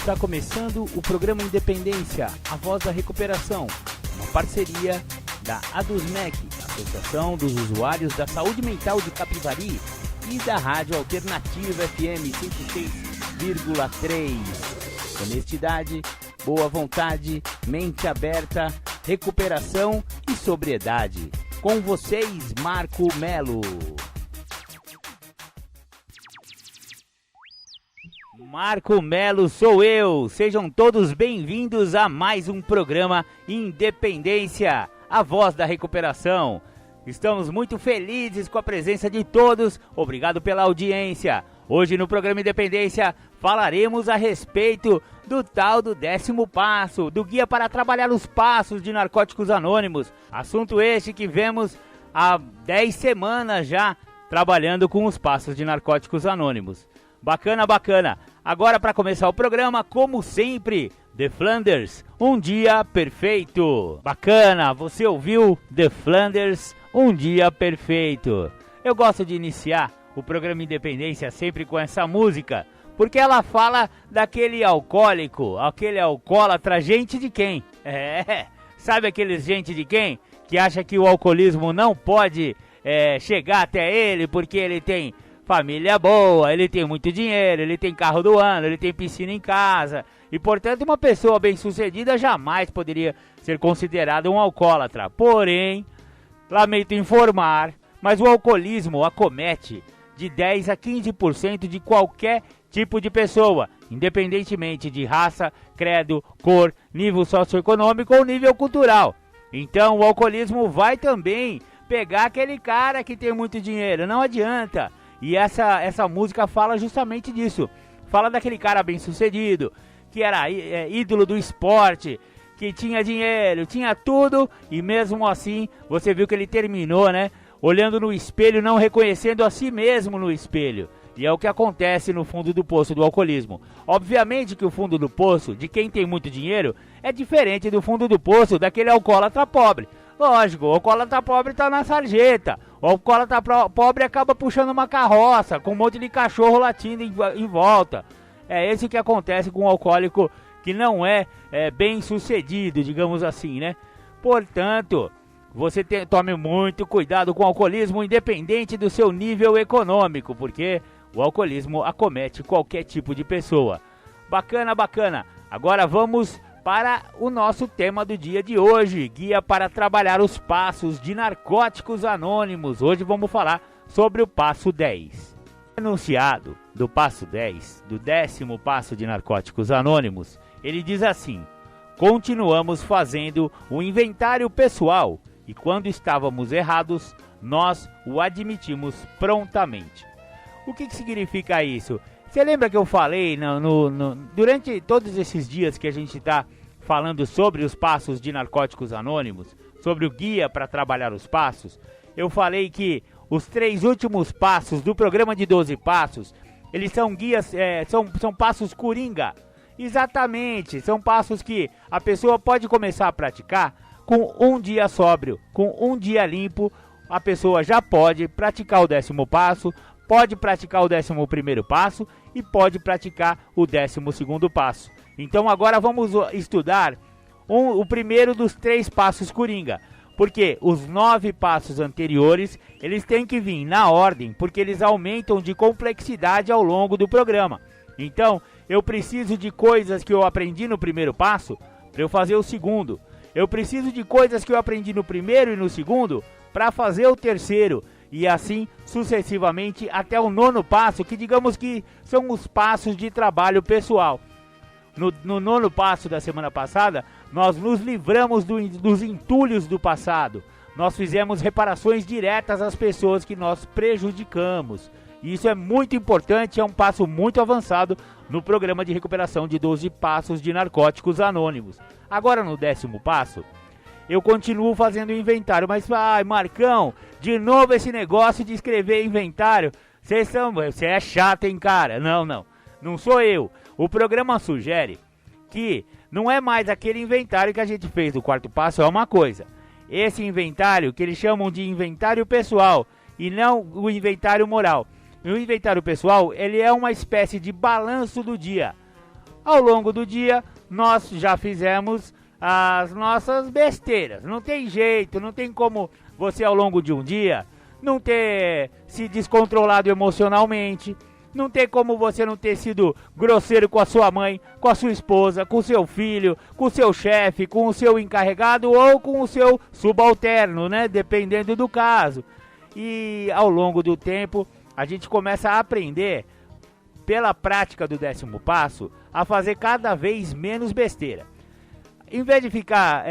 Está começando o programa Independência, a voz da recuperação, uma parceria da ADUSMEC, Associação dos Usuários da Saúde Mental de Capivari, e da Rádio Alternativa FM 106,3. Honestidade, boa vontade, mente aberta, recuperação e sobriedade. Com vocês, Marco Melo. Marco Melo sou eu. Sejam todos bem-vindos a mais um programa Independência, a voz da recuperação. Estamos muito felizes com a presença de todos. Obrigado pela audiência. Hoje no programa Independência falaremos a respeito do tal do 10º passo, do guia para trabalhar os passos de Narcóticos Anônimos. Assunto este que vemos há 10 semanas já trabalhando com os passos de Narcóticos Anônimos. Bacana, bacana. Agora, para começar o programa, como sempre, The Flanders, Um Dia Perfeito. Bacana, você ouviu The Flanders, Um Dia Perfeito. Eu gosto de iniciar o programa Independência sempre com essa música, porque ela fala daquele alcoólico, aquele alcoólatra, gente de quem? Sabe aqueles gente de quem? Que acha que o alcoolismo não pode chegar até ele porque ele tem família boa, ele tem muito dinheiro, ele tem carro do ano, ele tem piscina em casa. E, portanto, uma pessoa bem-sucedida jamais poderia ser considerada um alcoólatra. Porém, lamento informar, mas o alcoolismo acomete de 10 a 15% de qualquer tipo de pessoa, independentemente de raça, credo, cor, nível socioeconômico ou nível cultural. Então, o alcoolismo vai também pegar aquele cara que tem muito dinheiro, não adianta. E essa música fala justamente disso. Fala daquele cara bem-sucedido, que era ídolo do esporte, que tinha dinheiro, tinha tudo, e mesmo assim, você viu que ele terminou, né? Olhando no espelho, não reconhecendo a si mesmo no espelho. E é o que acontece no fundo do poço do alcoolismo. Obviamente que o fundo do poço, de quem tem muito dinheiro, é diferente do fundo do poço daquele alcoólatra pobre. Lógico, o alcoólatra pobre tá na sarjeta. O alcoólatra pobre acaba puxando uma carroça com um monte de cachorro latindo em volta. É esse que acontece com um alcoólico que não é bem sucedido, digamos assim, né? Portanto, você tome muito cuidado com o alcoolismo, independente do seu nível econômico, porque o alcoolismo acomete qualquer tipo de pessoa. Bacana, bacana. Agora vamos para o nosso tema do dia de hoje, guia para trabalhar os passos de Narcóticos Anônimos. Hoje vamos falar sobre o passo 10. Enunciado do passo 10, do 10º passo de Narcóticos Anônimos, ele diz assim: continuamos fazendo o inventário pessoal e quando estávamos errados, nós o admitimos prontamente. O que significa isso? Você lembra que eu falei durante todos esses dias que a gente está falando sobre os passos de Narcóticos Anônimos, sobre o guia para trabalhar os passos? Eu falei que os 3 últimos passos do programa de 12 passos, eles são guias, são passos coringa. Exatamente, são passos que a pessoa pode começar a praticar com um dia sóbrio, com um dia limpo. A pessoa já pode praticar o 10º passo, pode praticar o 11º passo e pode praticar o 12º passo. Então agora vamos estudar o primeiro dos 3 passos coringa, porque os 9 passos anteriores, eles têm que vir na ordem, porque eles aumentam de complexidade ao longo do programa. Então, eu preciso de coisas que eu aprendi no primeiro passo para eu fazer o segundo. Eu preciso de coisas que eu aprendi no primeiro e no segundo para fazer o terceiro. E assim sucessivamente até o 9º passo, que digamos que são os passos de trabalho pessoal. No 9º passo da semana passada, nós nos livramos dos entulhos do passado. Nós fizemos reparações diretas às pessoas que nós prejudicamos. E isso é muito importante, é um passo muito avançado no programa de recuperação de 12 passos de Narcóticos Anônimos. Agora no 10º passo, eu continuo fazendo inventário, mas Marcão, de novo esse negócio de escrever inventário, você é chato, hein, cara? Não sou eu. O programa sugere que não é mais aquele inventário que a gente fez do 4º passo, é uma coisa. Esse inventário que eles chamam de inventário pessoal e não o inventário moral. O inventário pessoal, ele é uma espécie de balanço do dia. Ao longo do dia, nós já fizemos as nossas besteiras. Não tem jeito, não tem como você ao longo de um dia não ter se descontrolado emocionalmente, não tem como você não ter sido grosseiro com a sua mãe, com a sua esposa, com o seu filho, com o seu chefe, com o seu encarregado ou com o seu subalterno, né? Dependendo do caso. E ao longo do tempo, a gente começa a aprender, pela prática do 10º passo, a fazer cada vez menos besteira. Em vez de ficar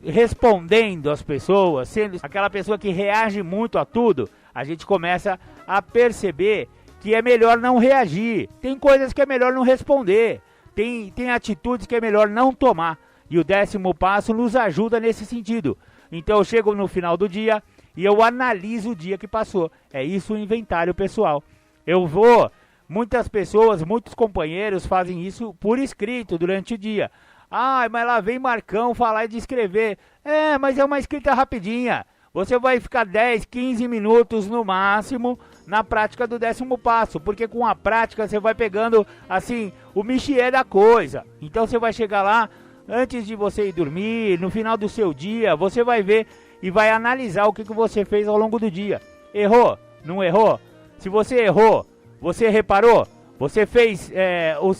respondendo às pessoas, sendo aquela pessoa que reage muito a tudo, a gente começa a perceber que é melhor não reagir. Tem coisas que é melhor não responder. Tem atitudes que é melhor não tomar. E o 10º passo nos ajuda nesse sentido. Então eu chego no final do dia e eu analiso o dia que passou. É isso o inventário pessoal. Muitas pessoas, muitos companheiros fazem isso por escrito durante o dia. Ah, mas lá vem Marcão falar de escrever. Mas é uma escrita rapidinha. Você vai ficar 10, 15 minutos no máximo na prática do 10º passo. Porque com a prática você vai pegando, assim, o métier da coisa. Então você vai chegar lá, antes de você ir dormir, no final do seu dia, você vai ver e vai analisar o que você fez ao longo do dia. Errou? Não errou? Se você errou, você reparou? Você fez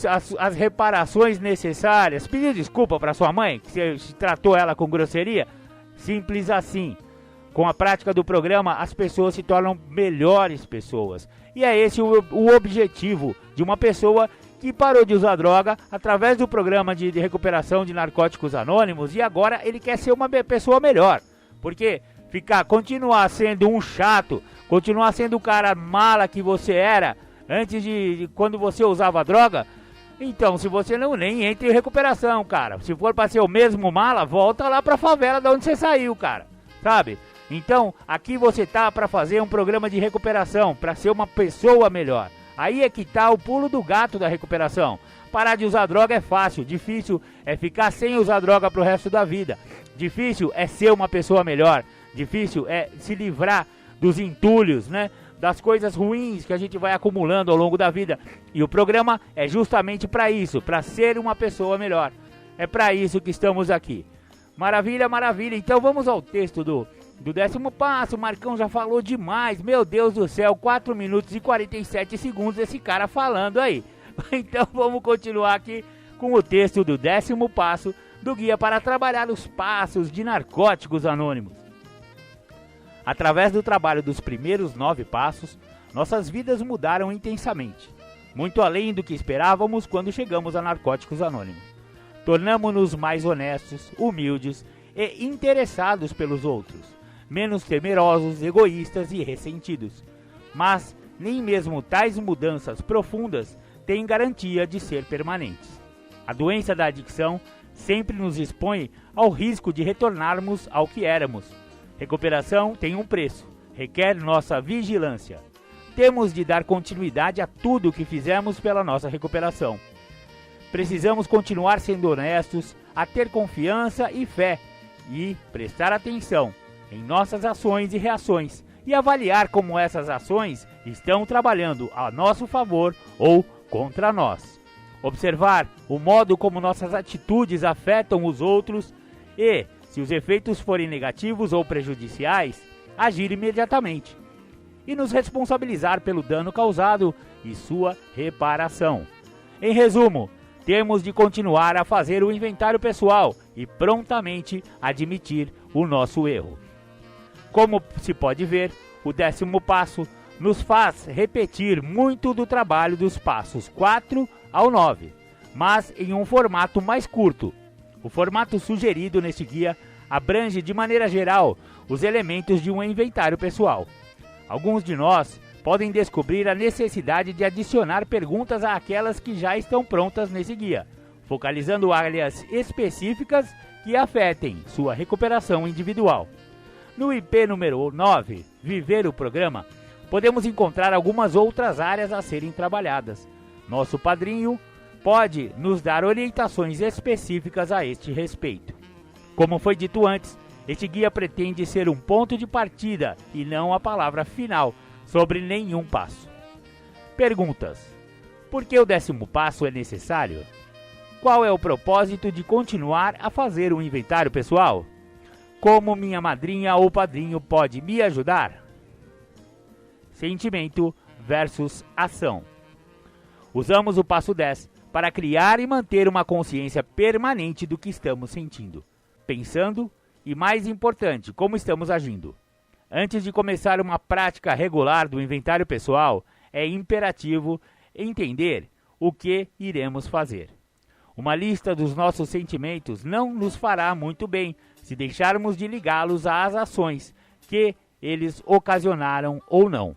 as reparações necessárias? Pediu desculpa para sua mãe, que você tratou ela com grosseria? Simples assim. Com a prática do programa, as pessoas se tornam melhores pessoas. E é esse o objetivo de uma pessoa que parou de usar droga através do programa de recuperação de narcóticos anônimos e agora ele quer ser uma pessoa melhor. Porque continuar sendo um chato, continuar sendo o cara mala que você era antes de quando você usava droga, então se você nem entra em recuperação, cara. Se for pra ser o mesmo mala, volta lá pra favela de onde você saiu, cara. Sabe? Então, aqui você tá pra fazer um programa de recuperação, pra ser uma pessoa melhor. Aí é que tá o pulo do gato da recuperação. Parar de usar droga é fácil, difícil é ficar sem usar droga pro resto da vida. Difícil é ser uma pessoa melhor. Difícil é se livrar dos entulhos, né? Das coisas ruins que a gente vai acumulando ao longo da vida. E o programa é justamente para isso, para ser uma pessoa melhor. É para isso que estamos aqui. Maravilha, maravilha. Então vamos ao texto do 10º passo. O Marcão já falou demais. Meu Deus do céu, 4 minutos e 47 segundos esse cara falando aí. Então vamos continuar aqui com o texto do 10º passo do Guia para Trabalhar os Passos de Narcóticos Anônimos. Através do trabalho dos primeiros 9 passos, nossas vidas mudaram intensamente, muito além do que esperávamos quando chegamos a Narcóticos Anônimos. Tornamo-nos mais honestos, humildes e interessados pelos outros, menos temerosos, egoístas e ressentidos. Mas nem mesmo tais mudanças profundas têm garantia de ser permanentes. A doença da adicção sempre nos expõe ao risco de retornarmos ao que éramos. Recuperação tem um preço, requer nossa vigilância. Temos de dar continuidade a tudo o que fizemos pela nossa recuperação. Precisamos continuar sendo honestos, a ter confiança e fé, e prestar atenção em nossas ações e reações, e avaliar como essas ações estão trabalhando a nosso favor ou contra nós. Observar o modo como nossas atitudes afetam os outros e, se os efeitos forem negativos ou prejudiciais, agir imediatamente e nos responsabilizar pelo dano causado e sua reparação. Em resumo, temos de continuar a fazer o inventário pessoal e prontamente admitir o nosso erro. Como se pode ver, o 10º passo nos faz repetir muito do trabalho dos passos 4 ao 9, mas em um formato mais curto. O formato sugerido neste guia abrange de maneira geral os elementos de um inventário pessoal. Alguns de nós podem descobrir a necessidade de adicionar perguntas àquelas que já estão prontas nesse guia, focalizando áreas específicas que afetem sua recuperação individual. No IP número 9, Viver o Programa, podemos encontrar algumas outras áreas a serem trabalhadas. Nosso padrinho pode nos dar orientações específicas a este respeito. Como foi dito antes, este guia pretende ser um ponto de partida e não a palavra final sobre nenhum passo. Perguntas. Por que o 10º passo é necessário? Qual é o propósito de continuar a fazer um inventário pessoal? Como minha madrinha ou padrinho pode me ajudar? Sentimento versus ação. Usamos o passo 10 para criar e manter uma consciência permanente do que estamos sentindo, pensando e, mais importante, como estamos agindo. Antes de começar uma prática regular do inventário pessoal, é imperativo entender o que iremos fazer. Uma lista dos nossos sentimentos não nos fará muito bem se deixarmos de ligá-los às ações que eles ocasionaram ou não.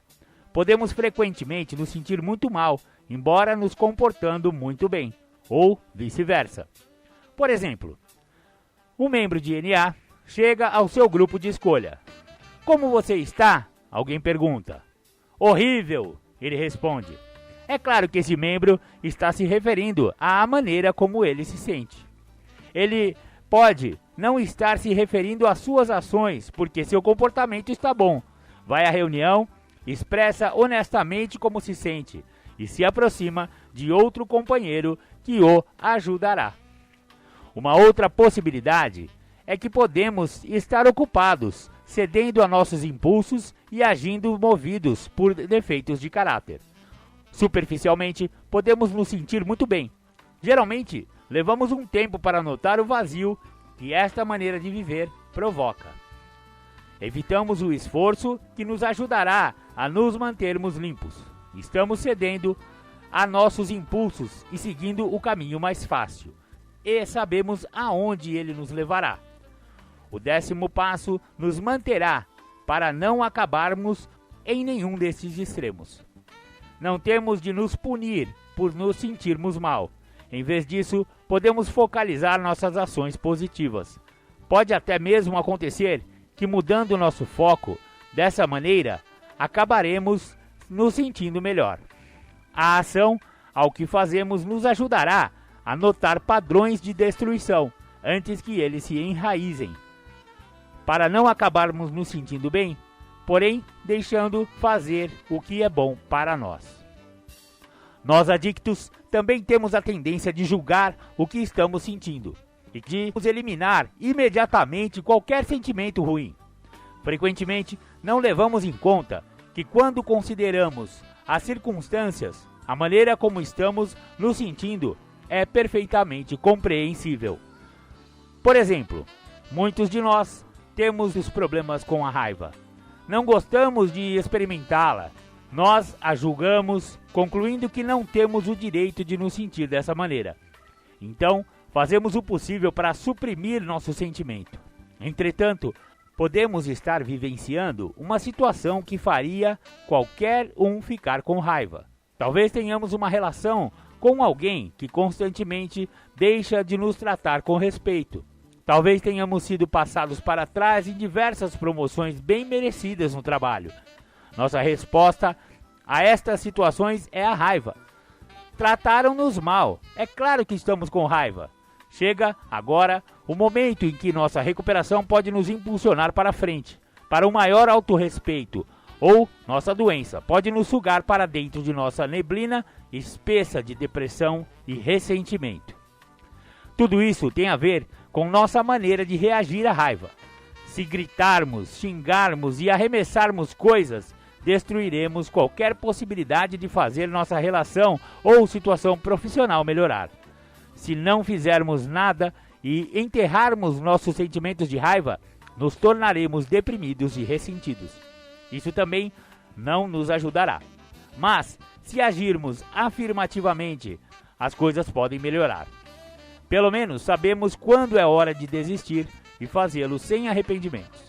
Podemos frequentemente nos sentir muito mal, embora nos comportando muito bem, ou vice-versa. Por exemplo, um membro de NA chega ao seu grupo de escolha. Como você está? Alguém pergunta. Horrível, ele responde. É claro que esse membro está se referindo à maneira como ele se sente. Ele pode não estar se referindo às suas ações, porque seu comportamento está bom. Vai à reunião, expressa honestamente como se sente e se aproxima de outro companheiro que o ajudará. Uma outra possibilidade é que podemos estar ocupados, cedendo a nossos impulsos e agindo movidos por defeitos de caráter. Superficialmente, podemos nos sentir muito bem. Geralmente, levamos um tempo para notar o vazio que esta maneira de viver provoca. Evitamos o esforço que nos ajudará a nos mantermos limpos. Estamos cedendo a nossos impulsos e seguindo o caminho mais fácil. E sabemos aonde ele nos levará. O 10º passo nos manterá para não acabarmos em nenhum desses extremos. Não temos de nos punir por nos sentirmos mal. Em vez disso, podemos focalizar nossas ações positivas. Pode até mesmo acontecer que, mudando nosso foco, dessa maneira, acabaremos nos sentindo melhor. A ação ao que fazemos nos ajudará a notar padrões de destruição antes que eles se enraizem, para não acabarmos nos sentindo bem, porém deixando fazer o que é bom para nós. Nós adictos também temos a tendência de julgar o que estamos sentindo e de eliminar imediatamente qualquer sentimento ruim. Frequentemente, não levamos em conta que quando consideramos as circunstâncias, a maneira como estamos nos sentindo é perfeitamente compreensível. Por exemplo, muitos de nós temos os problemas com a raiva. Não gostamos de experimentá-la. Nós a julgamos, concluindo que não temos o direito de nos sentir dessa maneira. Então, fazemos o possível para suprimir nosso sentimento. Entretanto, podemos estar vivenciando uma situação que faria qualquer um ficar com raiva. Talvez tenhamos uma relação com alguém que constantemente deixa de nos tratar com respeito. Talvez tenhamos sido passados para trás em diversas promoções bem merecidas no trabalho. Nossa resposta a estas situações é a raiva. Trataram-nos mal. É claro que estamos com raiva. Chega agora o momento em que nossa recuperação pode nos impulsionar para frente, para um maior autorrespeito, ou nossa doença pode nos sugar para dentro de nossa neblina espessa de depressão e ressentimento. Tudo isso tem a ver com nossa maneira de reagir à raiva. Se gritarmos, xingarmos e arremessarmos coisas, destruiremos qualquer possibilidade de fazer nossa relação ou situação profissional melhorar. Se não fizermos nada e enterrarmos nossos sentimentos de raiva, nos tornaremos deprimidos e ressentidos. Isso também não nos ajudará. Mas, se agirmos afirmativamente, as coisas podem melhorar. Pelo menos sabemos quando é hora de desistir e fazê-lo sem arrependimentos.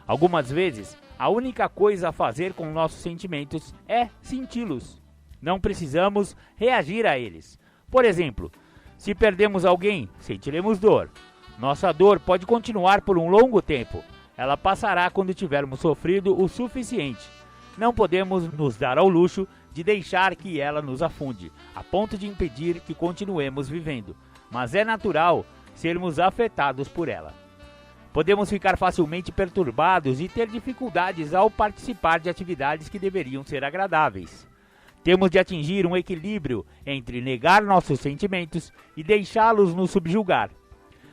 Algumas vezes, a única coisa a fazer com nossos sentimentos é senti-los. Não precisamos reagir a eles. Por exemplo, se perdemos alguém, sentiremos dor. Nossa dor pode continuar por um longo tempo. Ela passará quando tivermos sofrido o suficiente. Não podemos nos dar ao luxo de deixar que ela nos afunde, a ponto de impedir que continuemos vivendo. Mas é natural sermos afetados por ela. Podemos ficar facilmente perturbados e ter dificuldades ao participar de atividades que deveriam ser agradáveis. Temos de atingir um equilíbrio entre negar nossos sentimentos e deixá-los nos subjugar.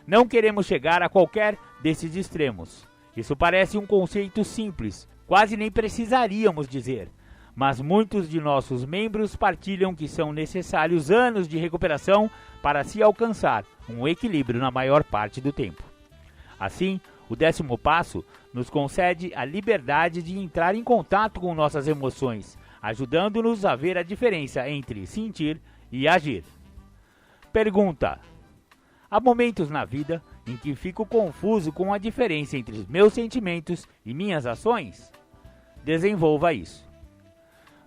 Não queremos chegar a qualquer desses extremos. Isso parece um conceito simples, quase nem precisaríamos dizer. Mas muitos de nossos membros partilham que são necessários anos de recuperação para se alcançar um equilíbrio na maior parte do tempo. Assim, o 10º passo nos concede a liberdade de entrar em contato com nossas emoções, ajudando-nos a ver a diferença entre sentir e agir. Pergunta: há momentos na vida em que fico confuso com a diferença entre meus sentimentos e minhas ações? Desenvolva isso.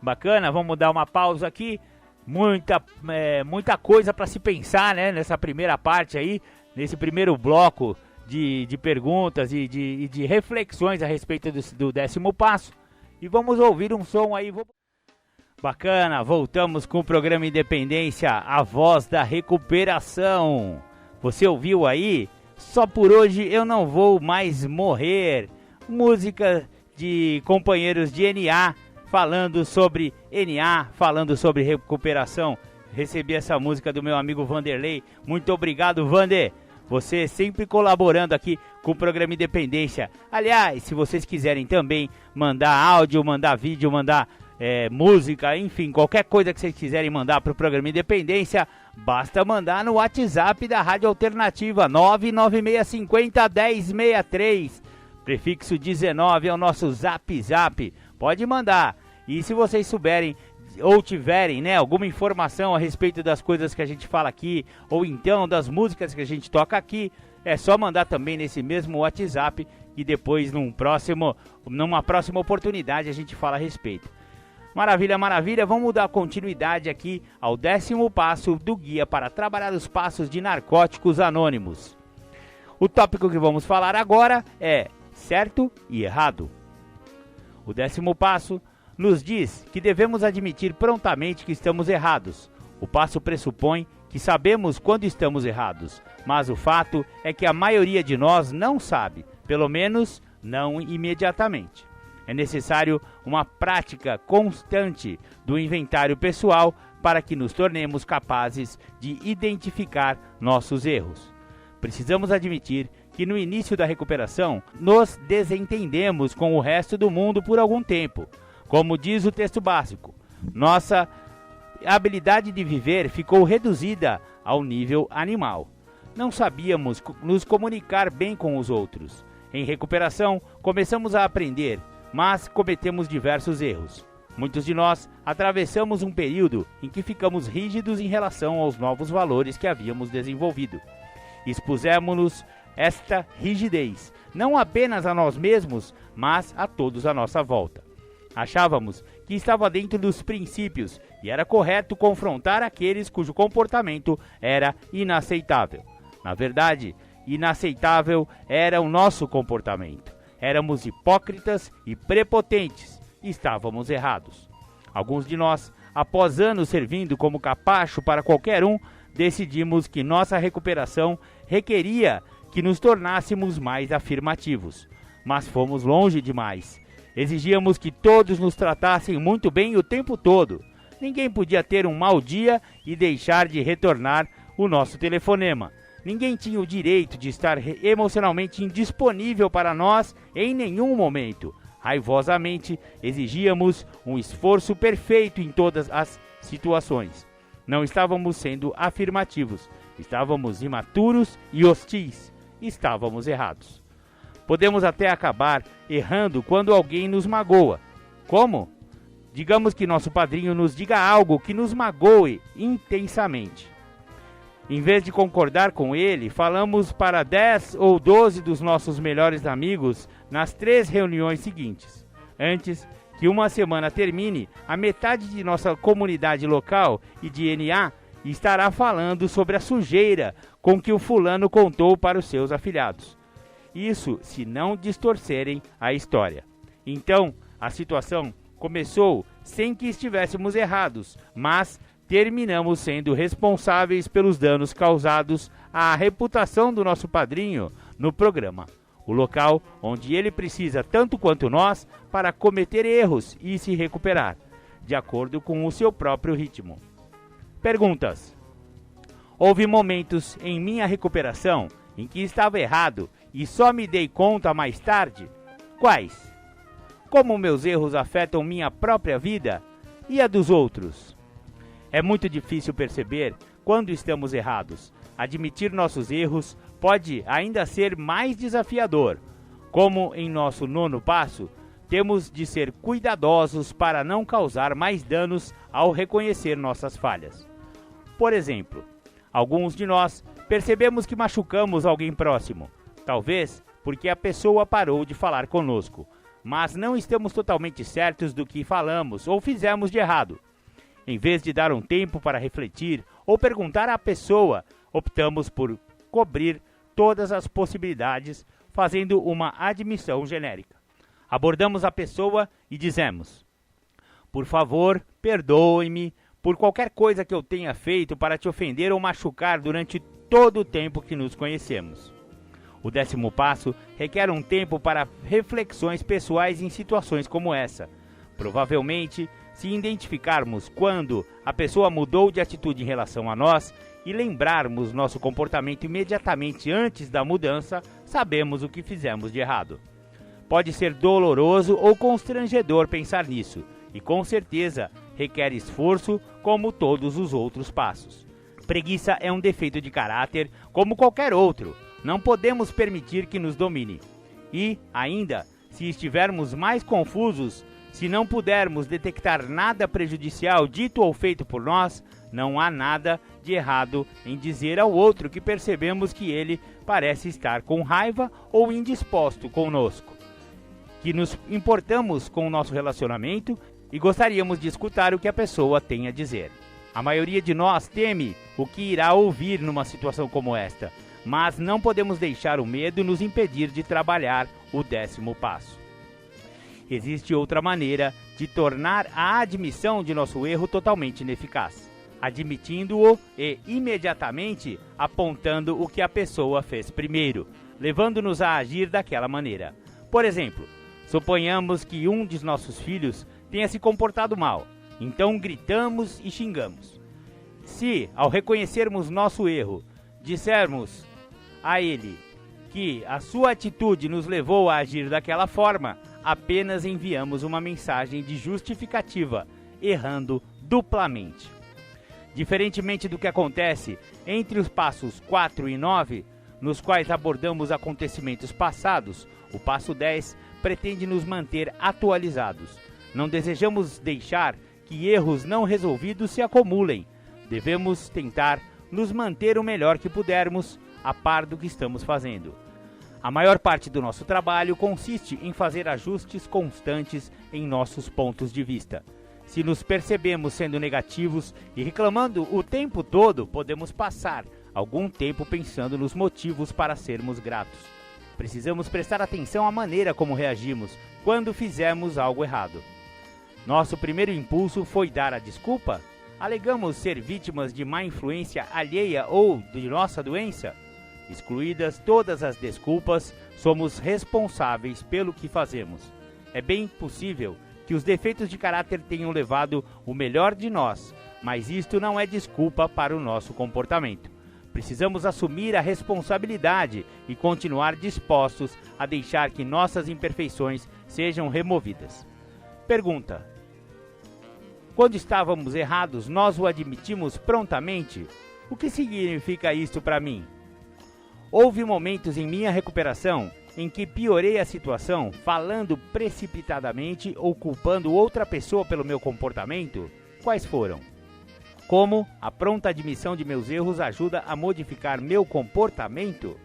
Bacana, vamos dar uma pausa aqui. Muita coisa para se pensar, né, nessa primeira parte aí, nesse primeiro bloco de perguntas e de reflexões a respeito do 10º passo. E vamos ouvir um som aí. Bacana, voltamos com o programa Independência, a voz da recuperação. Você ouviu aí? Só por hoje eu não vou mais morrer. Música de companheiros de NA, falando sobre NA, falando sobre recuperação. Recebi essa música do meu amigo Vanderlei. Muito obrigado, Vander. Você sempre colaborando aqui com o programa Independência. Aliás, se vocês quiserem também mandar áudio, mandar vídeo, mandar música, enfim, qualquer coisa que vocês quiserem mandar para o programa Independência, basta mandar no WhatsApp da Rádio Alternativa 99650-1063. Prefixo 19 é o nosso Zap. Pode mandar. E se vocês souberem ou tiverem, né, alguma informação a respeito das coisas que a gente fala aqui, ou então das músicas que a gente toca aqui, é só mandar também nesse mesmo WhatsApp e depois numa próxima oportunidade a gente fala a respeito. Maravilha, maravilha, vamos dar continuidade aqui ao 10º passo do guia para trabalhar os passos de Narcóticos Anônimos. O tópico que vamos falar agora é certo e errado. O 10º passo nos diz que devemos admitir prontamente que estamos errados. O passo pressupõe que sabemos quando estamos errados, mas o fato é que a maioria de nós não sabe, pelo menos não imediatamente. É necessário uma prática constante do inventário pessoal para que nos tornemos capazes de identificar nossos erros. Precisamos admitir que no início da recuperação nos desentendemos com o resto do mundo por algum tempo. Como diz o texto básico, nossa habilidade de viver ficou reduzida ao nível animal. Não sabíamos nos comunicar bem com os outros. Em recuperação, começamos a aprender, mas cometemos diversos erros. Muitos de nós atravessamos um período em que ficamos rígidos em relação aos novos valores que havíamos desenvolvido. Expusemos-nos esta rigidez, não apenas a nós mesmos, mas a todos à nossa volta. Achávamos que estava dentro dos princípios e era correto confrontar aqueles cujo comportamento era inaceitável. Na verdade, inaceitável era o nosso comportamento. Éramos hipócritas e prepotentes e estávamos errados. Alguns de nós, após anos servindo como capacho para qualquer um, decidimos que nossa recuperação requeria que nos tornássemos mais afirmativos. Mas fomos longe demais. Exigíamos que todos nos tratassem muito bem o tempo todo. Ninguém podia ter um mau dia e deixar de retornar o nosso telefonema. Ninguém tinha o direito de estar emocionalmente indisponível para nós em nenhum momento. Raivosamente, exigíamos um esforço perfeito em todas as situações. Não estávamos sendo afirmativos. Estávamos imaturos e hostis. Estávamos errados. Podemos até acabar errando quando alguém nos magoa. Como? Digamos que nosso padrinho nos diga algo que nos magoe intensamente. Em vez de concordar com ele, falamos para 10 ou 12 dos nossos melhores amigos nas 3 reuniões seguintes. Antes que uma semana termine, a metade de nossa comunidade local e de NA estará falando sobre a sujeira com que o fulano contou para os seus afilhados. Isso se não distorcerem a história. Então, a situação começou sem que estivéssemos errados, mas terminamos sendo responsáveis pelos danos causados à reputação do nosso padrinho no programa, o local onde ele precisa tanto quanto nós para cometer erros e se recuperar. de acordo com o seu próprio ritmo. Perguntas. Houve momentos em minha recuperação em que estava errado e só me dei conta mais tarde? Quais? Como meus erros afetam minha própria vida e a dos outros? É muito difícil perceber quando estamos errados. Admitir nossos erros pode ainda ser mais desafiador. Como em nosso 9º passo, temos de ser cuidadosos para não causar mais danos ao reconhecer nossas falhas. Por exemplo, alguns de nós percebemos que machucamos alguém próximo, talvez porque a pessoa parou de falar conosco, mas não estamos totalmente certos do que falamos ou fizemos de errado. Em vez de dar um tempo para refletir ou perguntar à pessoa, optamos por cobrir todas as possibilidades, fazendo uma admissão genérica. Abordamos a pessoa e dizemos: por favor, perdoe-me por qualquer coisa que eu tenha feito para te ofender ou machucar durante todo o tempo que nos conhecemos. O 10º passo requer um tempo para reflexões pessoais em situações como essa. Provavelmente, se identificarmos quando a pessoa mudou de atitude em relação a nós e lembrarmos nosso comportamento imediatamente antes da mudança, sabemos o que fizemos de errado. Pode ser doloroso ou constrangedor pensar nisso, e com certeza requer esforço como todos os outros passos. Preguiça é um defeito de caráter como qualquer outro. Não podemos permitir que nos domine. E, ainda, se estivermos mais confusos, se não pudermos detectar nada prejudicial dito ou feito por nós, não há nada de errado em dizer ao outro que percebemos que ele parece estar com raiva ou indisposto conosco, que nos importamos com o nosso relacionamento e gostaríamos de escutar o que a pessoa tem a dizer. A maioria de nós teme o que irá ouvir numa situação como esta, mas não podemos deixar o medo nos impedir de trabalhar o 10º passo. Existe outra maneira de tornar a admissão de nosso erro totalmente ineficaz, admitindo-o e imediatamente apontando o que a pessoa fez primeiro, levando-nos a agir daquela maneira. Por exemplo, suponhamos que um de nossos filhos tenha se comportado mal, então gritamos e xingamos. Se, ao reconhecermos nosso erro, dissermos a ele que a sua atitude nos levou a agir daquela forma, apenas enviamos uma mensagem de justificativa, errando duplamente. Diferentemente do que acontece entre os passos 4 e 9, nos quais abordamos acontecimentos passados, o passo 10 pretende nos manter atualizados. Não desejamos deixar que erros não resolvidos se acumulem. Devemos tentar nos manter o melhor que pudermos, a par do que estamos fazendo. A maior parte do nosso trabalho consiste em fazer ajustes constantes em nossos pontos de vista. Se nos percebemos sendo negativos e reclamando o tempo todo, podemos passar algum tempo pensando nos motivos para sermos gratos. Precisamos prestar atenção à maneira como reagimos quando fizemos algo errado. Nosso primeiro impulso foi dar a desculpa? Alegamos ser vítimas de má influência alheia ou de nossa doença? Excluídas todas as desculpas, somos responsáveis pelo que fazemos. É bem possível que os defeitos de caráter tenham levado o melhor de nós, mas isto não é desculpa para o nosso comportamento. Precisamos assumir a responsabilidade e continuar dispostos a deixar que nossas imperfeições sejam removidas. Pergunta: quando estávamos errados, nós o admitimos prontamente? O que significa isto para mim? Houve momentos em minha recuperação em que piorei a situação, falando precipitadamente ou culpando outra pessoa pelo meu comportamento? Quais foram? Como a pronta admissão de meus erros ajuda a modificar meu comportamento?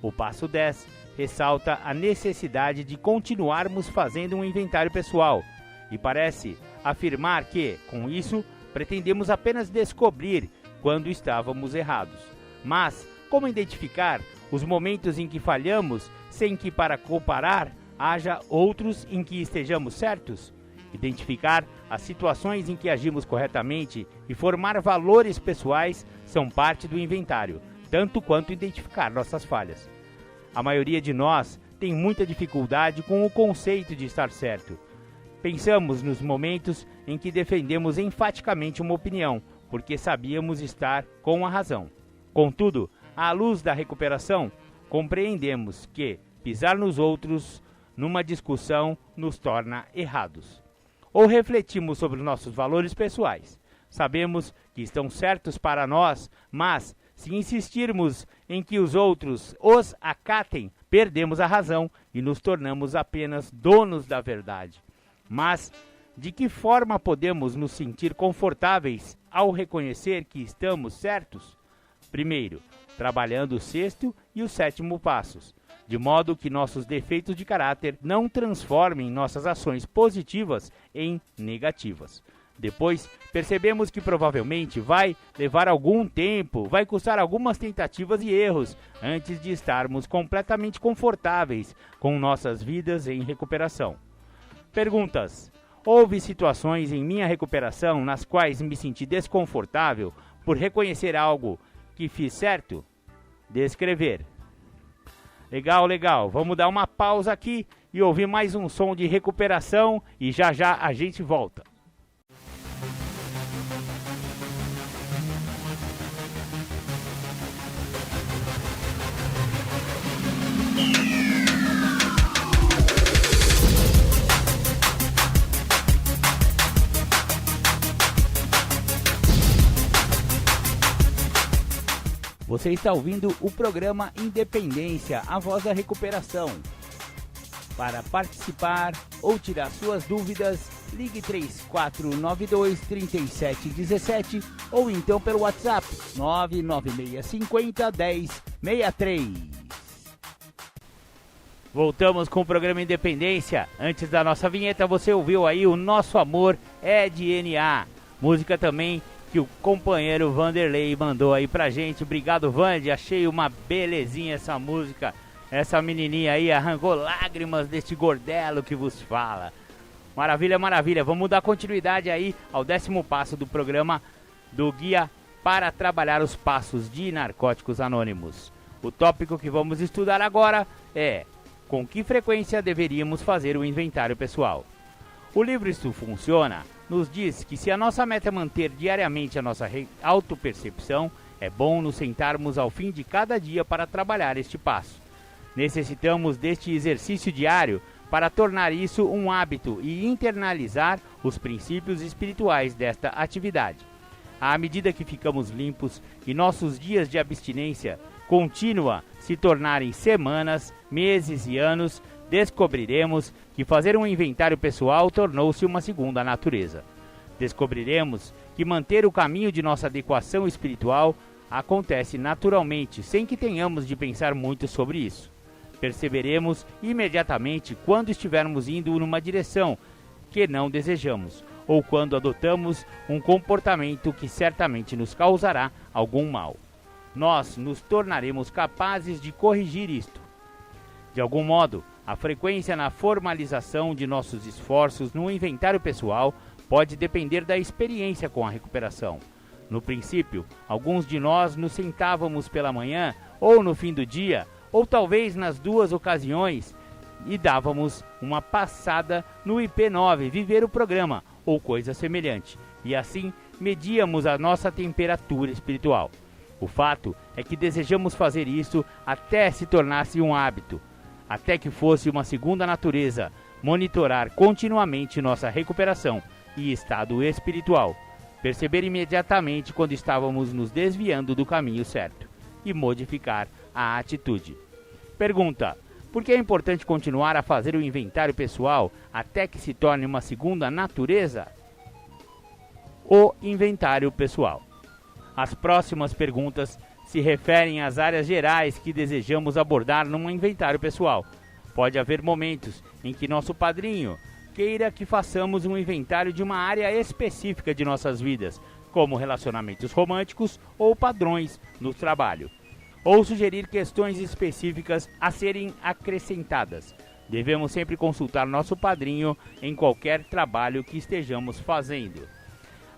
O passo 10 ressalta a necessidade de continuarmos fazendo um inventário pessoal e parece afirmar que, com isso, pretendemos apenas descobrir quando estávamos errados. Mas como identificar os momentos em que falhamos sem que, para comparar, haja outros em que estejamos certos? Identificar as situações em que agimos corretamente e formar valores pessoais são parte do inventário, tanto quanto identificar nossas falhas. A maioria de nós tem muita dificuldade com o conceito de estar certo. Pensamos nos momentos em que defendemos enfaticamente uma opinião, porque sabíamos estar com a razão. Contudo, à luz da recuperação, compreendemos que pisar nos outros numa discussão nos torna errados. Ou refletimos sobre nossos valores pessoais. Sabemos que estão certos para nós, mas se insistirmos em que os outros os acatem, perdemos a razão e nos tornamos apenas donos da verdade. Mas de que forma podemos nos sentir confortáveis ao reconhecer que estamos certos? Primeiro, trabalhando o sexto e o sétimo passos, de modo que nossos defeitos de caráter não transformem nossas ações positivas em negativas. Depois, percebemos que provavelmente vai levar algum tempo, vai custar algumas tentativas e erros, antes de estarmos completamente confortáveis com nossas vidas em recuperação. Perguntas: houve situações em minha recuperação nas quais me senti desconfortável por reconhecer algo que fiz certo? Descrever. Legal. Vamos dar uma pausa aqui e ouvir mais um som de recuperação e já a gente volta. Você está ouvindo o programa Independência, a voz da recuperação. Para participar ou tirar suas dúvidas, ligue 3492-3717 ou então pelo WhatsApp 99650-1063. Voltamos com o programa Independência. Antes da nossa vinheta, você ouviu aí o Nosso Amor é DNA. Música também que o companheiro Vanderlei mandou aí pra gente. Obrigado, Vande, achei uma belezinha essa música. Essa menininha aí arrancou lágrimas deste gordelo que vos fala. Maravilha. Vamos dar continuidade aí ao 10º passo do programa do Guia para Trabalhar os Passos de Narcóticos Anônimos. O tópico que vamos estudar agora é: com que frequência deveríamos fazer o inventário pessoal? O livro Isto Funciona nos diz que se a nossa meta é manter diariamente a nossa autopercepção, é bom nos sentarmos ao fim de cada dia para trabalhar este passo. Necessitamos deste exercício diário para tornar isso um hábito e internalizar os princípios espirituais desta atividade. À medida que ficamos limpos e nossos dias de abstinência contínua se tornarem semanas, meses e anos, descobriremos que fazer um inventário pessoal tornou-se uma segunda natureza. Descobriremos que manter o caminho de nossa adequação espiritual acontece naturalmente, sem que tenhamos de pensar muito sobre isso. Perceberemos imediatamente quando estivermos indo numa direção que não desejamos, ou quando adotamos um comportamento que certamente nos causará algum mal. Nós nos tornaremos capazes de corrigir isto. De algum modo, a frequência na formalização de nossos esforços no inventário pessoal pode depender da experiência com a recuperação. No princípio, alguns de nós nos sentávamos pela manhã ou no fim do dia, ou talvez nas duas ocasiões, e dávamos uma passada no IP9, viver o programa, ou coisa semelhante, e assim medíamos a nossa temperatura espiritual. O fato é que desejamos fazer isso até se tornasse um hábito, até que fosse uma segunda natureza, monitorar continuamente nossa recuperação e estado espiritual, perceber imediatamente quando estávamos nos desviando do caminho certo e modificar a atitude. Pergunta: por que é importante continuar a fazer o inventário pessoal até que se torne uma segunda natureza? O inventário pessoal. As próximas perguntas se referem às áreas gerais que desejamos abordar num inventário pessoal. Pode haver momentos em que nosso padrinho queira que façamos um inventário de uma área específica de nossas vidas, como relacionamentos românticos ou padrões no trabalho, ou sugerir questões específicas a serem acrescentadas. Devemos sempre consultar nosso padrinho em qualquer trabalho que estejamos fazendo.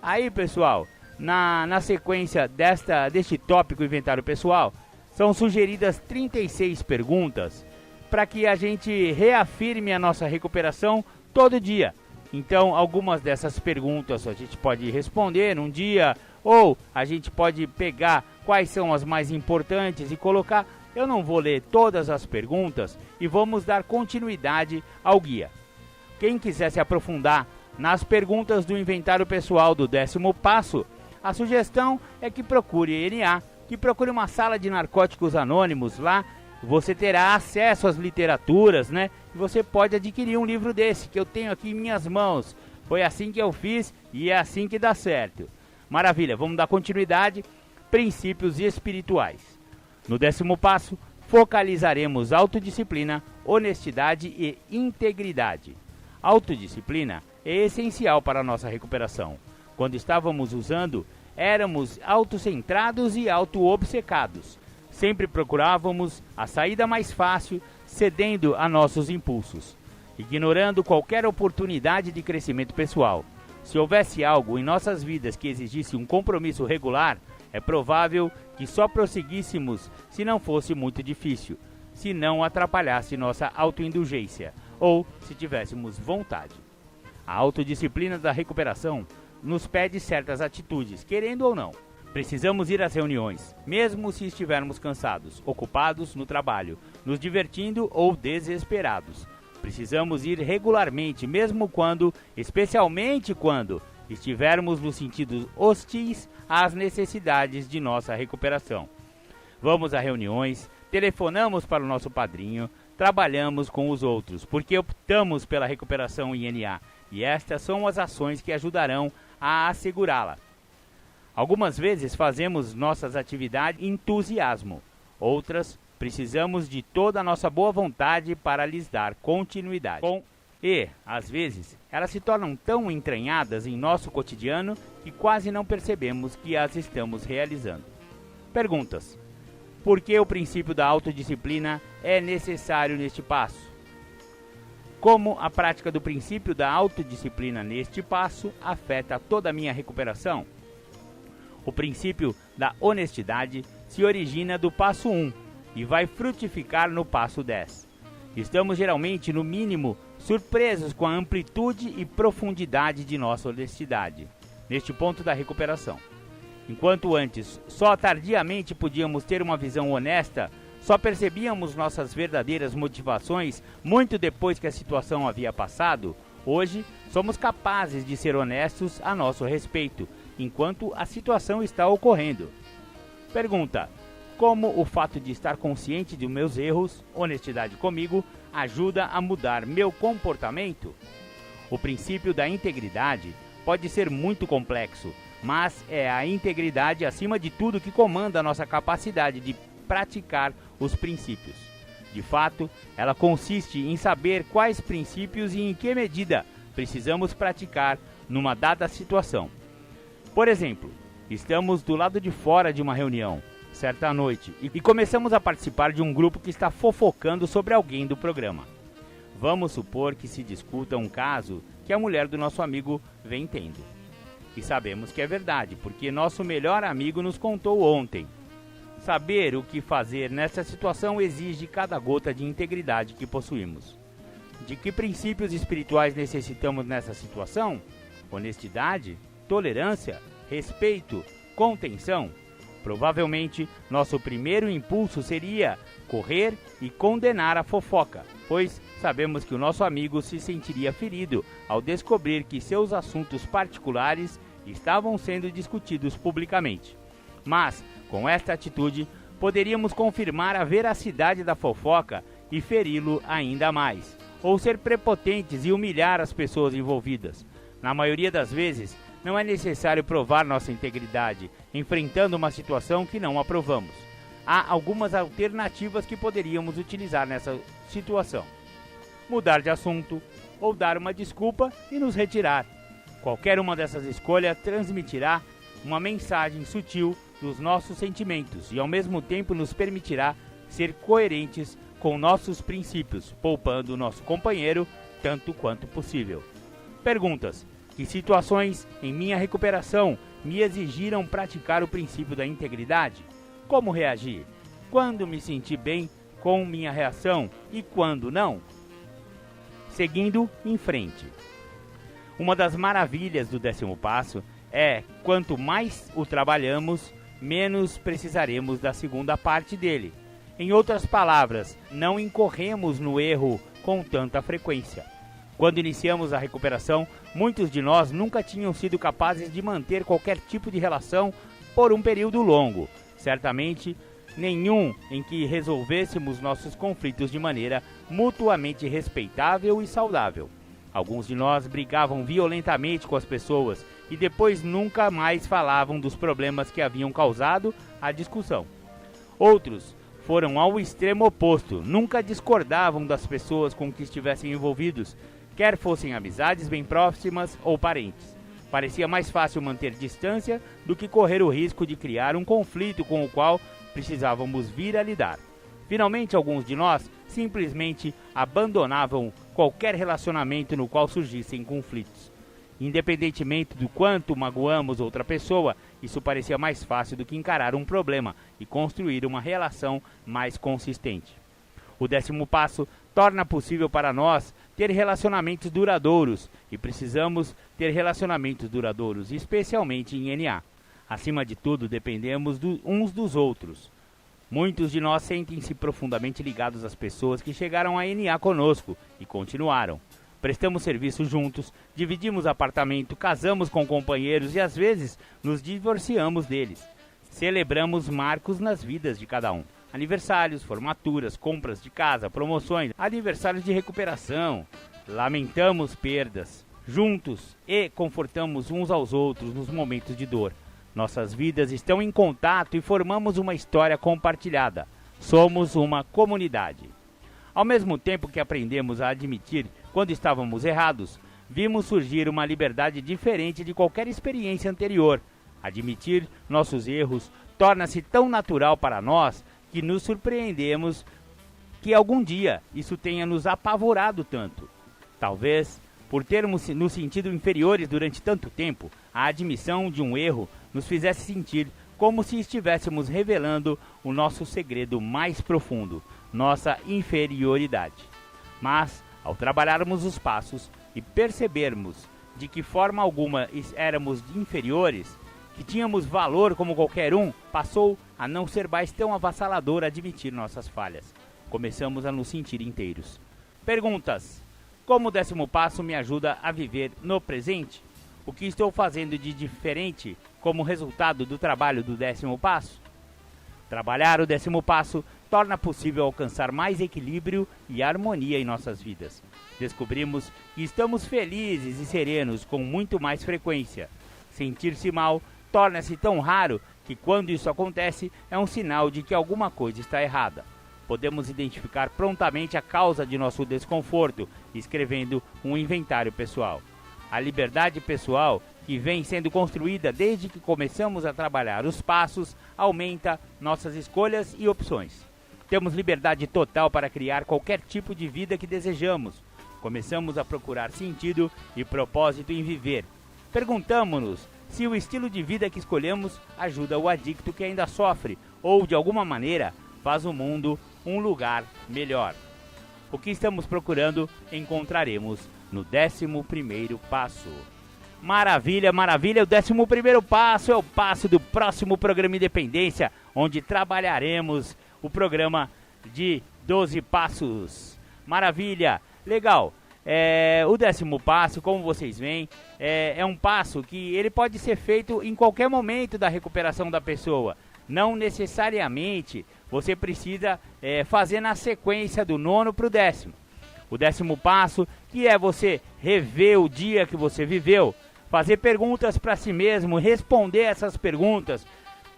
Aí, pessoal, na sequência deste tópico inventário pessoal, são sugeridas 36 perguntas para que a gente reafirme a nossa recuperação todo dia. Então, algumas dessas perguntas a gente pode responder num dia, ou a gente pode pegar quais são as mais importantes e colocar. Eu não vou ler todas as perguntas e vamos dar continuidade ao guia. Quem quiser se aprofundar nas perguntas do inventário pessoal do 10º passo, a sugestão é que procure NA, que procure uma sala de narcóticos anônimos. Lá você terá acesso às literaturas, né? E você pode adquirir um livro desse que eu tenho aqui em minhas mãos. Foi assim que eu fiz e é assim que dá certo. Maravilha, vamos dar continuidade. Princípios espirituais. No 10º passo, focalizaremos autodisciplina, honestidade e integridade. Autodisciplina é essencial para a nossa recuperação. Quando estávamos usando, éramos autocentrados e auto-obcecados. Sempre procurávamos a saída mais fácil, cedendo a nossos impulsos, ignorando qualquer oportunidade de crescimento pessoal. Se houvesse algo em nossas vidas que exigisse um compromisso regular, é provável que só prosseguíssemos se não fosse muito difícil, se não atrapalhasse nossa autoindulgência ou se tivéssemos vontade. A autodisciplina da recuperação nos pede certas atitudes, querendo ou não. Precisamos ir às reuniões, mesmo se estivermos cansados, ocupados no trabalho, nos divertindo ou desesperados. Precisamos ir regularmente, mesmo quando, especialmente quando, estivermos nos sentidos hostis às necessidades de nossa recuperação. Vamos a reuniões, telefonamos para o nosso padrinho, trabalhamos com os outros, porque optamos pela recuperação em NA, e estas são as ações que ajudarão a assegurá-la. Algumas vezes fazemos nossas atividades em entusiasmo, outras precisamos de toda a nossa boa vontade para lhes dar continuidade. E, às vezes, elas se tornam tão entranhadas em nosso cotidiano que quase não percebemos que as estamos realizando. Perguntas. Por que o princípio da autodisciplina é necessário neste passo? Como a prática do princípio da autodisciplina neste passo afeta toda a minha recuperação? O princípio da honestidade se origina do passo 1 e vai frutificar no passo 10. Estamos geralmente, no mínimo, surpresos com a amplitude e profundidade de nossa honestidade, neste ponto da recuperação. Enquanto antes só tardiamente podíamos ter uma visão honesta, só percebíamos nossas verdadeiras motivações muito depois que a situação havia passado, hoje somos capazes de ser honestos a nosso respeito, enquanto a situação está ocorrendo. Pergunta: como o fato de estar consciente de meus erros, honestidade comigo, ajuda a mudar meu comportamento? O princípio da integridade pode ser muito complexo, mas é a integridade acima de tudo que comanda a nossa capacidade de praticar os princípios. De fato, ela consiste em saber quais princípios e em que medida precisamos praticar numa dada situação. Por exemplo, estamos do lado de fora de uma reunião, certa noite, e começamos a participar de um grupo que está fofocando sobre alguém do programa. Vamos supor que se discuta um caso que a mulher do nosso amigo vem tendo. E sabemos que é verdade, porque nosso melhor amigo nos contou ontem. Saber o que fazer nessa situação exige cada gota de integridade que possuímos. De que princípios espirituais necessitamos nessa situação? Honestidade, tolerância, respeito, contenção. Provavelmente, nosso primeiro impulso seria correr e condenar a fofoca, pois sabemos que o nosso amigo se sentiria ferido ao descobrir que seus assuntos particulares estavam sendo discutidos publicamente. Mas, com esta atitude, poderíamos confirmar a veracidade da fofoca e feri-lo ainda mais, ou ser prepotentes e humilhar as pessoas envolvidas. Na maioria das vezes, não é necessário provar nossa integridade, enfrentando uma situação que não aprovamos. Há algumas alternativas que poderíamos utilizar nessa situação: mudar de assunto, ou dar uma desculpa e nos retirar. Qualquer uma dessas escolhas transmitirá uma mensagem sutil dos nossos sentimentos e ao mesmo tempo nos permitirá ser coerentes com nossos princípios, poupando o nosso companheiro tanto quanto possível. Perguntas: que situações em minha recuperação me exigiram praticar o princípio da integridade? Como reagir? Quando me senti bem com minha reação e quando não? Seguindo em frente. Uma das maravilhas do 10º passo é, quanto mais o trabalhamos, menos precisaremos da segunda parte dele. Em outras palavras, não incorremos no erro com tanta frequência. Quando iniciamos a recuperação, muitos de nós nunca tinham sido capazes de manter qualquer tipo de relação por um período longo. Certamente, nenhum em que resolvêssemos nossos conflitos de maneira mutuamente respeitável e saudável. Alguns de nós brigavam violentamente com as pessoas e depois nunca mais falavam dos problemas que haviam causado a discussão. Outros foram ao extremo oposto, nunca discordavam das pessoas com que estivessem envolvidos, quer fossem amizades bem próximas ou parentes. Parecia mais fácil manter distância do que correr o risco de criar um conflito com o qual precisávamos vir a lidar. Finalmente, alguns de nós simplesmente abandonavam qualquer relacionamento no qual surgissem conflitos. Independentemente do quanto magoamos outra pessoa, isso parecia mais fácil do que encarar um problema e construir uma relação mais consistente. O 10º passo torna possível para nós ter relacionamentos duradouros, e precisamos ter relacionamentos duradouros, especialmente em NA. Acima de tudo, dependemos uns dos outros. Muitos de nós sentem-se profundamente ligados às pessoas que chegaram a NA conosco e continuaram. Prestamos serviço juntos, dividimos apartamento, casamos com companheiros e às vezes nos divorciamos deles. Celebramos marcos nas vidas de cada um. Aniversários, formaturas, compras de casa, promoções, aniversários de recuperação. Lamentamos perdas juntos e confortamos uns aos outros nos momentos de dor. Nossas vidas estão em contato e formamos uma história compartilhada. Somos uma comunidade. Ao mesmo tempo que aprendemos a admitir quando estávamos errados, vimos surgir uma liberdade diferente de qualquer experiência anterior. Admitir nossos erros torna-se tão natural para nós que nos surpreendemos que algum dia isso tenha nos apavorado tanto. Talvez, por termos nos sentido inferiores durante tanto tempo, a admissão de um erro nos fizesse sentir como se estivéssemos revelando o nosso segredo mais profundo, nossa inferioridade. Mas, ao trabalharmos os passos e percebermos de que forma alguma éramos inferiores, que tínhamos valor como qualquer um, passou a não ser mais tão avassalador admitir nossas falhas. Começamos a nos sentir inteiros. Perguntas: como o 10º passo me ajuda a viver no presente? O que estou fazendo de diferente como resultado do trabalho do 10º passo? Trabalhar o 10º passo torna possível alcançar mais equilíbrio e harmonia em nossas vidas. Descobrimos que estamos felizes e serenos com muito mais frequência. Sentir-se mal torna-se tão raro que, quando isso acontece, é um sinal de que alguma coisa está errada. Podemos identificar prontamente a causa de nosso desconforto, escrevendo um inventário pessoal. A liberdade pessoal, que vem sendo construída desde que começamos a trabalhar os passos, aumenta nossas escolhas e opções. Temos liberdade total para criar qualquer tipo de vida que desejamos. Começamos a procurar sentido e propósito em viver. Perguntamos-nos se o estilo de vida que escolhemos ajuda o adicto que ainda sofre ou, de alguma maneira, faz o mundo um lugar melhor. O que estamos procurando encontraremos no 11º passo. Maravilha, maravilha! O 11º passo é o passo do próximo programa Independência, onde trabalharemos o programa de 12 passos. Maravilha! Legal! O 10º passo, como vocês veem, é um passo que ele pode ser feito em qualquer momento da recuperação da pessoa. Não necessariamente você precisa fazer na sequência do 9º para o 10º. O 10º passo, que é você rever o dia que você viveu, fazer perguntas para si mesmo, responder essas perguntas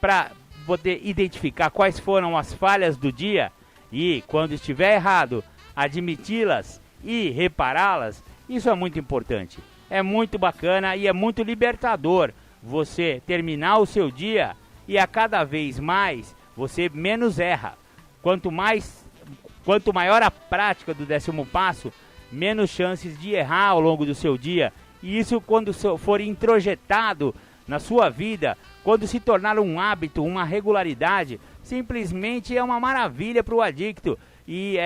para poder identificar quais foram as falhas do dia e, quando estiver errado, admiti-las e repará-las. Isso é muito importante. É muito bacana e é muito libertador você terminar o seu dia e a cada vez mais você menos erra. Quanto maior a prática do 10º passo, menos chances de errar ao longo do seu dia. E isso, quando for introjetado na sua vida, quando se tornar um hábito, uma regularidade, simplesmente é uma maravilha para o adicto. E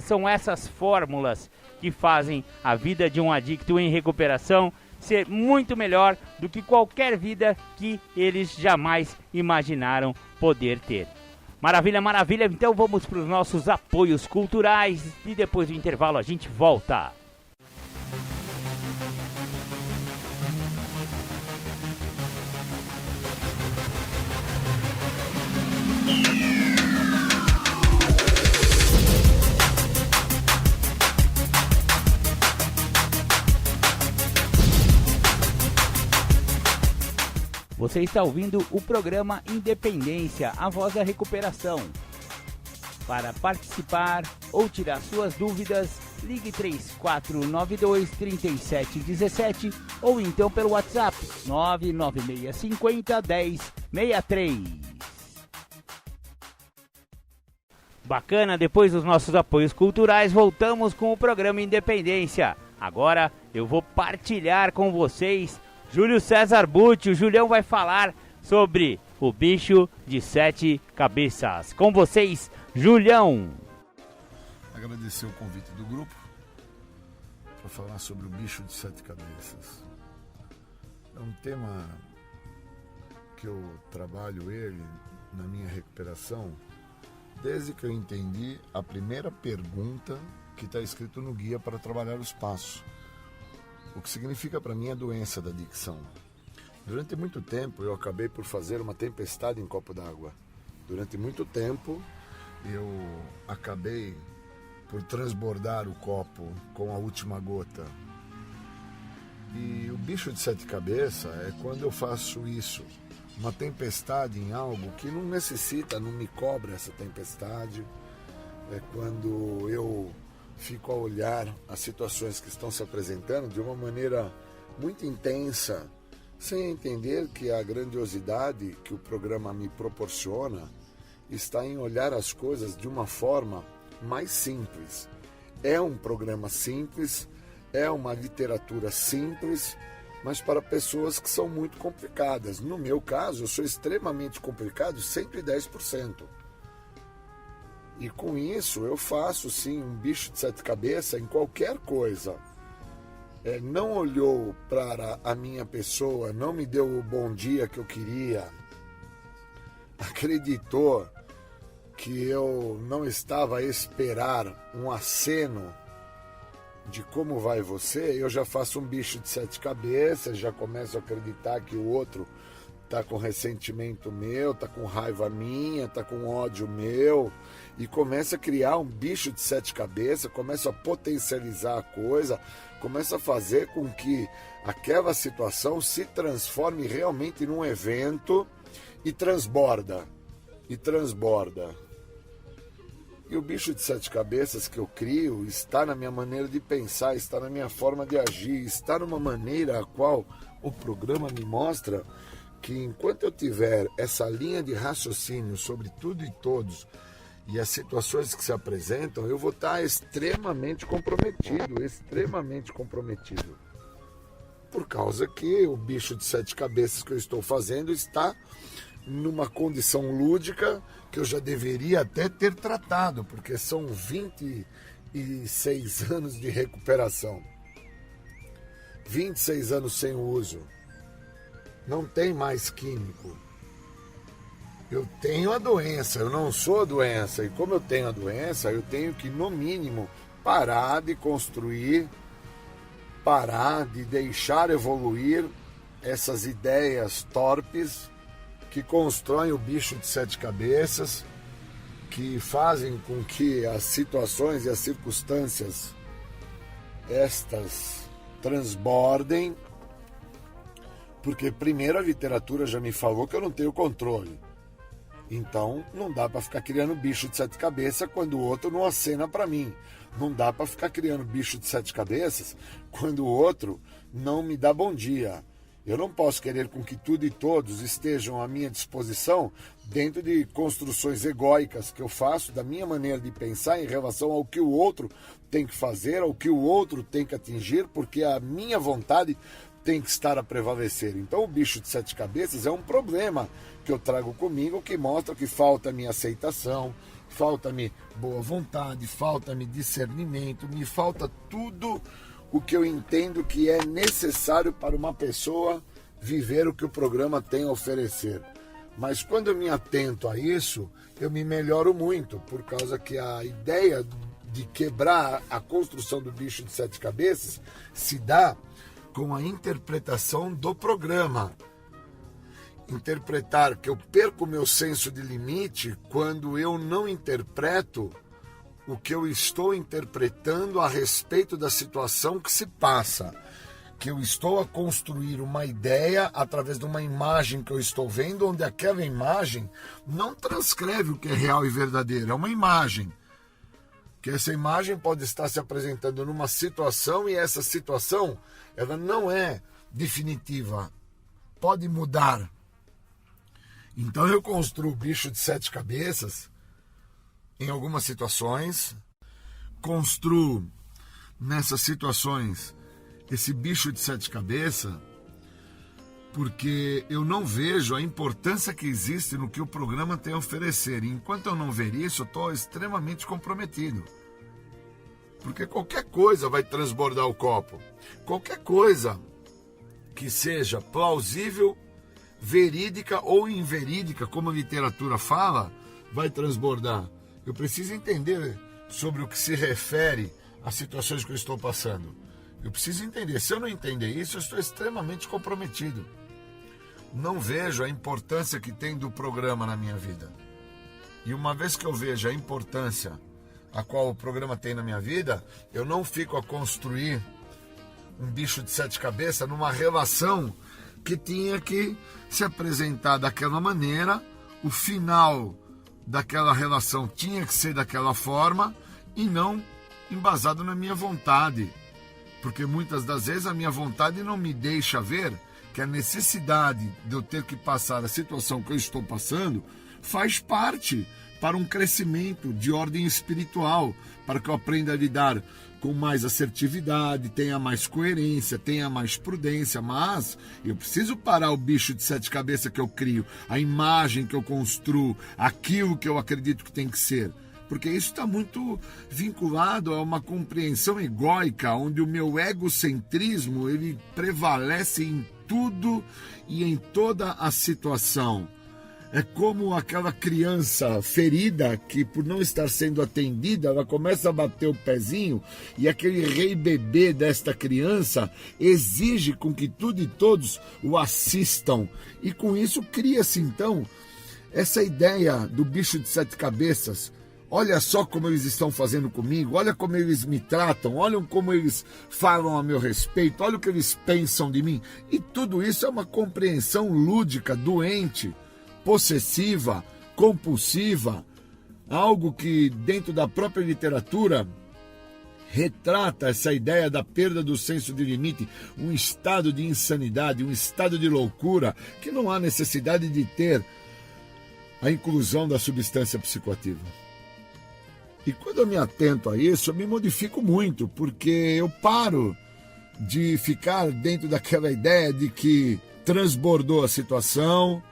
são essas fórmulas que fazem a vida de um adicto em recuperação ser muito melhor do que qualquer vida que eles jamais imaginaram poder ter. Maravilha, maravilha. Então vamos para os nossos apoios culturais e depois do intervalo a gente volta. Você está ouvindo o programa Independência, a voz da recuperação. Para participar ou tirar suas dúvidas, ligue 3492-3717 ou então pelo WhatsApp 99650-1063. Bacana, depois dos nossos apoios culturais, voltamos com o programa Independência. Agora eu vou partilhar com vocês Júlio César Butti. O Julião vai falar sobre o bicho de 7 cabeças. Com vocês, Julião. Agradecer o convite do grupo para falar sobre o bicho de 7 cabeças. É um tema que eu trabalho ele na minha recuperação desde que eu entendi a primeira pergunta que está escrito no guia para trabalhar os passos. O que significa para mim a doença da adicção. Durante muito tempo eu acabei por fazer uma tempestade em copo d'água. Durante muito tempo eu acabei por transbordar o copo com a última gota. E o bicho de 7 cabeças é quando eu faço isso, uma tempestade em algo que não necessita, não me cobra essa tempestade. É quando eu fico a olhar as situações que estão se apresentando de uma maneira muito intensa, sem entender que a grandiosidade que o programa me proporciona está em olhar as coisas de uma forma mais simples. É um programa simples, é uma literatura simples, mas para pessoas que são muito complicadas. No meu caso, eu sou extremamente complicado, 110%. E com isso eu faço sim um bicho de 7 cabeças em qualquer coisa. Não olhou para a minha pessoa, não me deu o bom dia que eu queria, acreditou que eu não estava a esperar um aceno de como vai você, eu já faço um bicho de 7 cabeças, já começo a acreditar que o outro está com ressentimento meu, está com raiva minha, está com ódio meu, e começa a criar um bicho de 7 cabeças, começa a potencializar a coisa, começa a fazer com que aquela situação se transforme realmente num evento e transborda. E o bicho de 7 cabeças que eu crio está na minha maneira de pensar, está na minha forma de agir, está numa maneira a qual o programa me mostra que enquanto eu tiver essa linha de raciocínio sobre tudo e todos e as situações que se apresentam, eu vou estar extremamente comprometido. Por causa que o bicho de 7 cabeças que eu estou fazendo está numa condição lúdica que eu já deveria até ter tratado, porque são 26 anos de recuperação. 26 anos sem uso. Não tem mais químico. Eu tenho a doença, eu não sou a doença. E como eu tenho a doença, eu tenho que, no mínimo, parar de construir, parar de deixar evoluir essas ideias torpes que constroem o bicho de 7 cabeças, que fazem com que as situações e as circunstâncias estas transbordem, porque primeiro a literatura já me falou que eu não tenho controle. Então não dá para ficar criando bicho de 7 cabeças quando o outro não acena para mim. Não dá para ficar criando bicho de 7 cabeças quando o outro não me dá bom dia. Eu não posso querer com que tudo e todos estejam à minha disposição dentro de construções egóicas que eu faço da minha maneira de pensar em relação ao que o outro tem que fazer, ao que o outro tem que atingir, porque a minha vontade tem que estar a prevalecer. Então o bicho de 7 cabeças é um problema que eu trago comigo, que mostra que falta-me aceitação, falta-me boa vontade, falta-me discernimento, me falta tudo o que eu entendo que é necessário para uma pessoa viver o que o programa tem a oferecer. Mas quando eu me atento a isso, eu me melhoro muito, por causa que a ideia de quebrar a construção do bicho de 7 cabeças se dá com a interpretação do programa. Interpretar que eu perco o meu senso de limite quando eu não interpreto o que eu estou interpretando a respeito da situação que se passa. Que eu estou a construir uma ideia através de uma imagem que eu estou vendo, onde aquela imagem não transcreve o que é real e verdadeiro, é uma imagem. Que essa imagem pode estar se apresentando numa situação e essa situação, ela não é definitiva, pode mudar. Então eu construo o bicho de 7 cabeças em algumas situações, construo nessas situações esse bicho de 7 cabeças, porque eu não vejo a importância que existe no que o programa tem a oferecer. E enquanto eu não ver isso, eu estou extremamente comprometido. Porque qualquer coisa vai transbordar o copo. Qualquer coisa que seja plausível, verídica ou inverídica, como a literatura fala, vai transbordar. Eu preciso entender sobre o que se refere às situações que eu estou passando. Eu preciso entender. Se eu não entender isso, eu estou extremamente comprometido. Não vejo a importância que tem do programa na minha vida. E uma vez que eu vejo a importância a qual o programa tem na minha vida, eu não fico a construir um bicho de 7 cabeças numa relação que tinha que se apresentar daquela maneira, o final daquela relação tinha que ser daquela forma e não embasado na minha vontade. Porque muitas das vezes a minha vontade não me deixa ver que a necessidade de eu ter que passar a situação que eu estou passando faz parte para um crescimento de ordem espiritual, para que eu aprenda a lidar com mais assertividade, tenha mais coerência, tenha mais prudência, mas eu preciso parar o bicho de 7 cabeças que eu crio, a imagem que eu construo, aquilo que eu acredito que tem que ser. Porque isso está muito vinculado a uma compreensão egóica, onde o meu egocentrismo ele prevalece em tudo e em toda a situação. É como aquela criança ferida que, por não estar sendo atendida, ela começa a bater o pezinho e aquele rei bebê desta criança exige com que tudo e todos o assistam. E com isso cria-se então essa ideia do bicho de 7 cabeças. Olha só como eles estão fazendo comigo, olha como eles me tratam, olha como eles falam a meu respeito, olha o que eles pensam de mim. E tudo isso é uma compreensão lúdica, doente, possessiva, compulsiva, algo que dentro da própria literatura retrata essa ideia da perda do senso de limite, um estado de insanidade, um estado de loucura, que não há necessidade de ter a inclusão da substância psicoativa. E quando eu me atento a isso, eu me modifico muito, porque eu paro de ficar dentro daquela ideia de que transbordou a situação,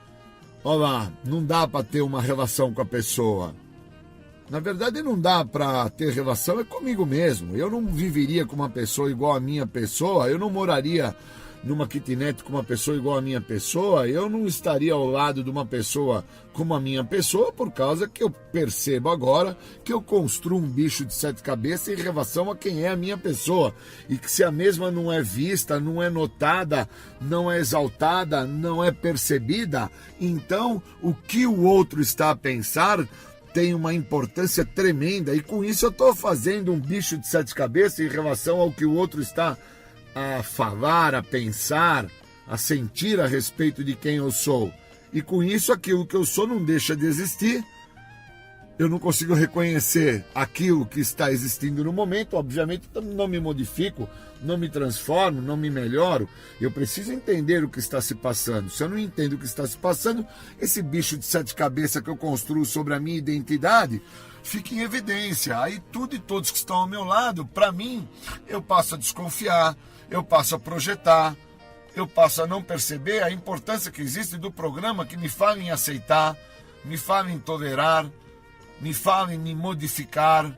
olha lá, não dá para ter uma relação com a pessoa. Na verdade, não dá para ter relação, é comigo mesmo. Eu não viveria com uma pessoa igual a minha pessoa, eu não moraria numa kitnet com uma pessoa igual a minha pessoa, eu não estaria ao lado de uma pessoa como a minha pessoa, por causa que eu percebo agora que eu construo um bicho de 7 cabeças em relação a quem é a minha pessoa, e que se a mesma não é vista, não é notada, não é exaltada, não é percebida, então o que o outro está a pensar tem uma importância tremenda, e com isso eu estou fazendo um bicho de 7 cabeças em relação ao que o outro está a falar, a pensar, a sentir a respeito de quem eu sou. E com isso aquilo que eu sou não deixa de existir. Eu não consigo reconhecer aquilo que está existindo no momento. Obviamente não me modifico, não me transformo, não me melhoro. Eu preciso entender o que está se passando. Se eu não entendo o que está se passando, esse bicho de 7 cabeças que eu construo sobre a minha identidade fica em evidência. Aí tudo e todos que estão ao meu lado, para mim, eu passo a desconfiar, eu passo a projetar eu passo a não perceber a importância que existe do programa que me fala em aceitar, me fala em tolerar, me fala em me modificar.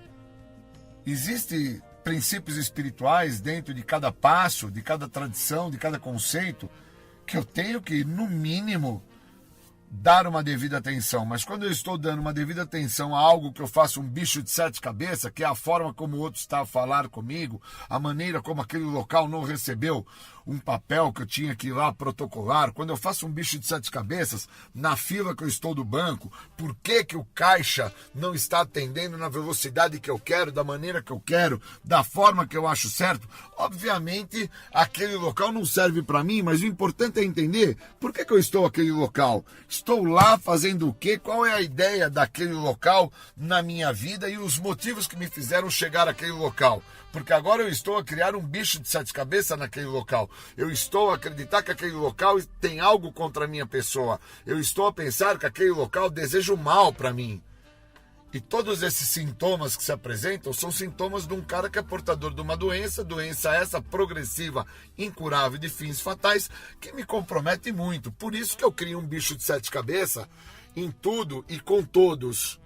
Existem princípios espirituais dentro de cada passo, de cada tradição, de cada conceito, que eu tenho que, no mínimo, dar uma devida atenção. Mas quando eu estou dando uma devida atenção a algo que eu faço um bicho de 7 cabeças, que é a forma como o outro está a falar comigo, a maneira como aquele local não recebeu um papel que eu tinha que ir lá protocolar, quando eu faço um bicho de 7 cabeças, na fila que eu estou do banco, por que que o caixa não está atendendo na velocidade que eu quero, da maneira que eu quero, da forma que eu acho certo, obviamente aquele local não serve para mim, mas o importante é entender por que que eu estou naquele local. Estou lá fazendo o quê? Qual é a ideia daquele local na minha vida e os motivos que me fizeram chegar àquele local? Porque agora eu estou a criar um bicho de 7 cabeças naquele local. Eu estou a acreditar que aquele local tem algo contra a minha pessoa. Eu estou a pensar que aquele local deseja o mal para mim. E todos esses sintomas que se apresentam são sintomas de um cara que é portador de uma doença essa progressiva, incurável de fins fatais, que me compromete muito. Por isso que eu crio um bicho de 7 cabeças em tudo e com todos.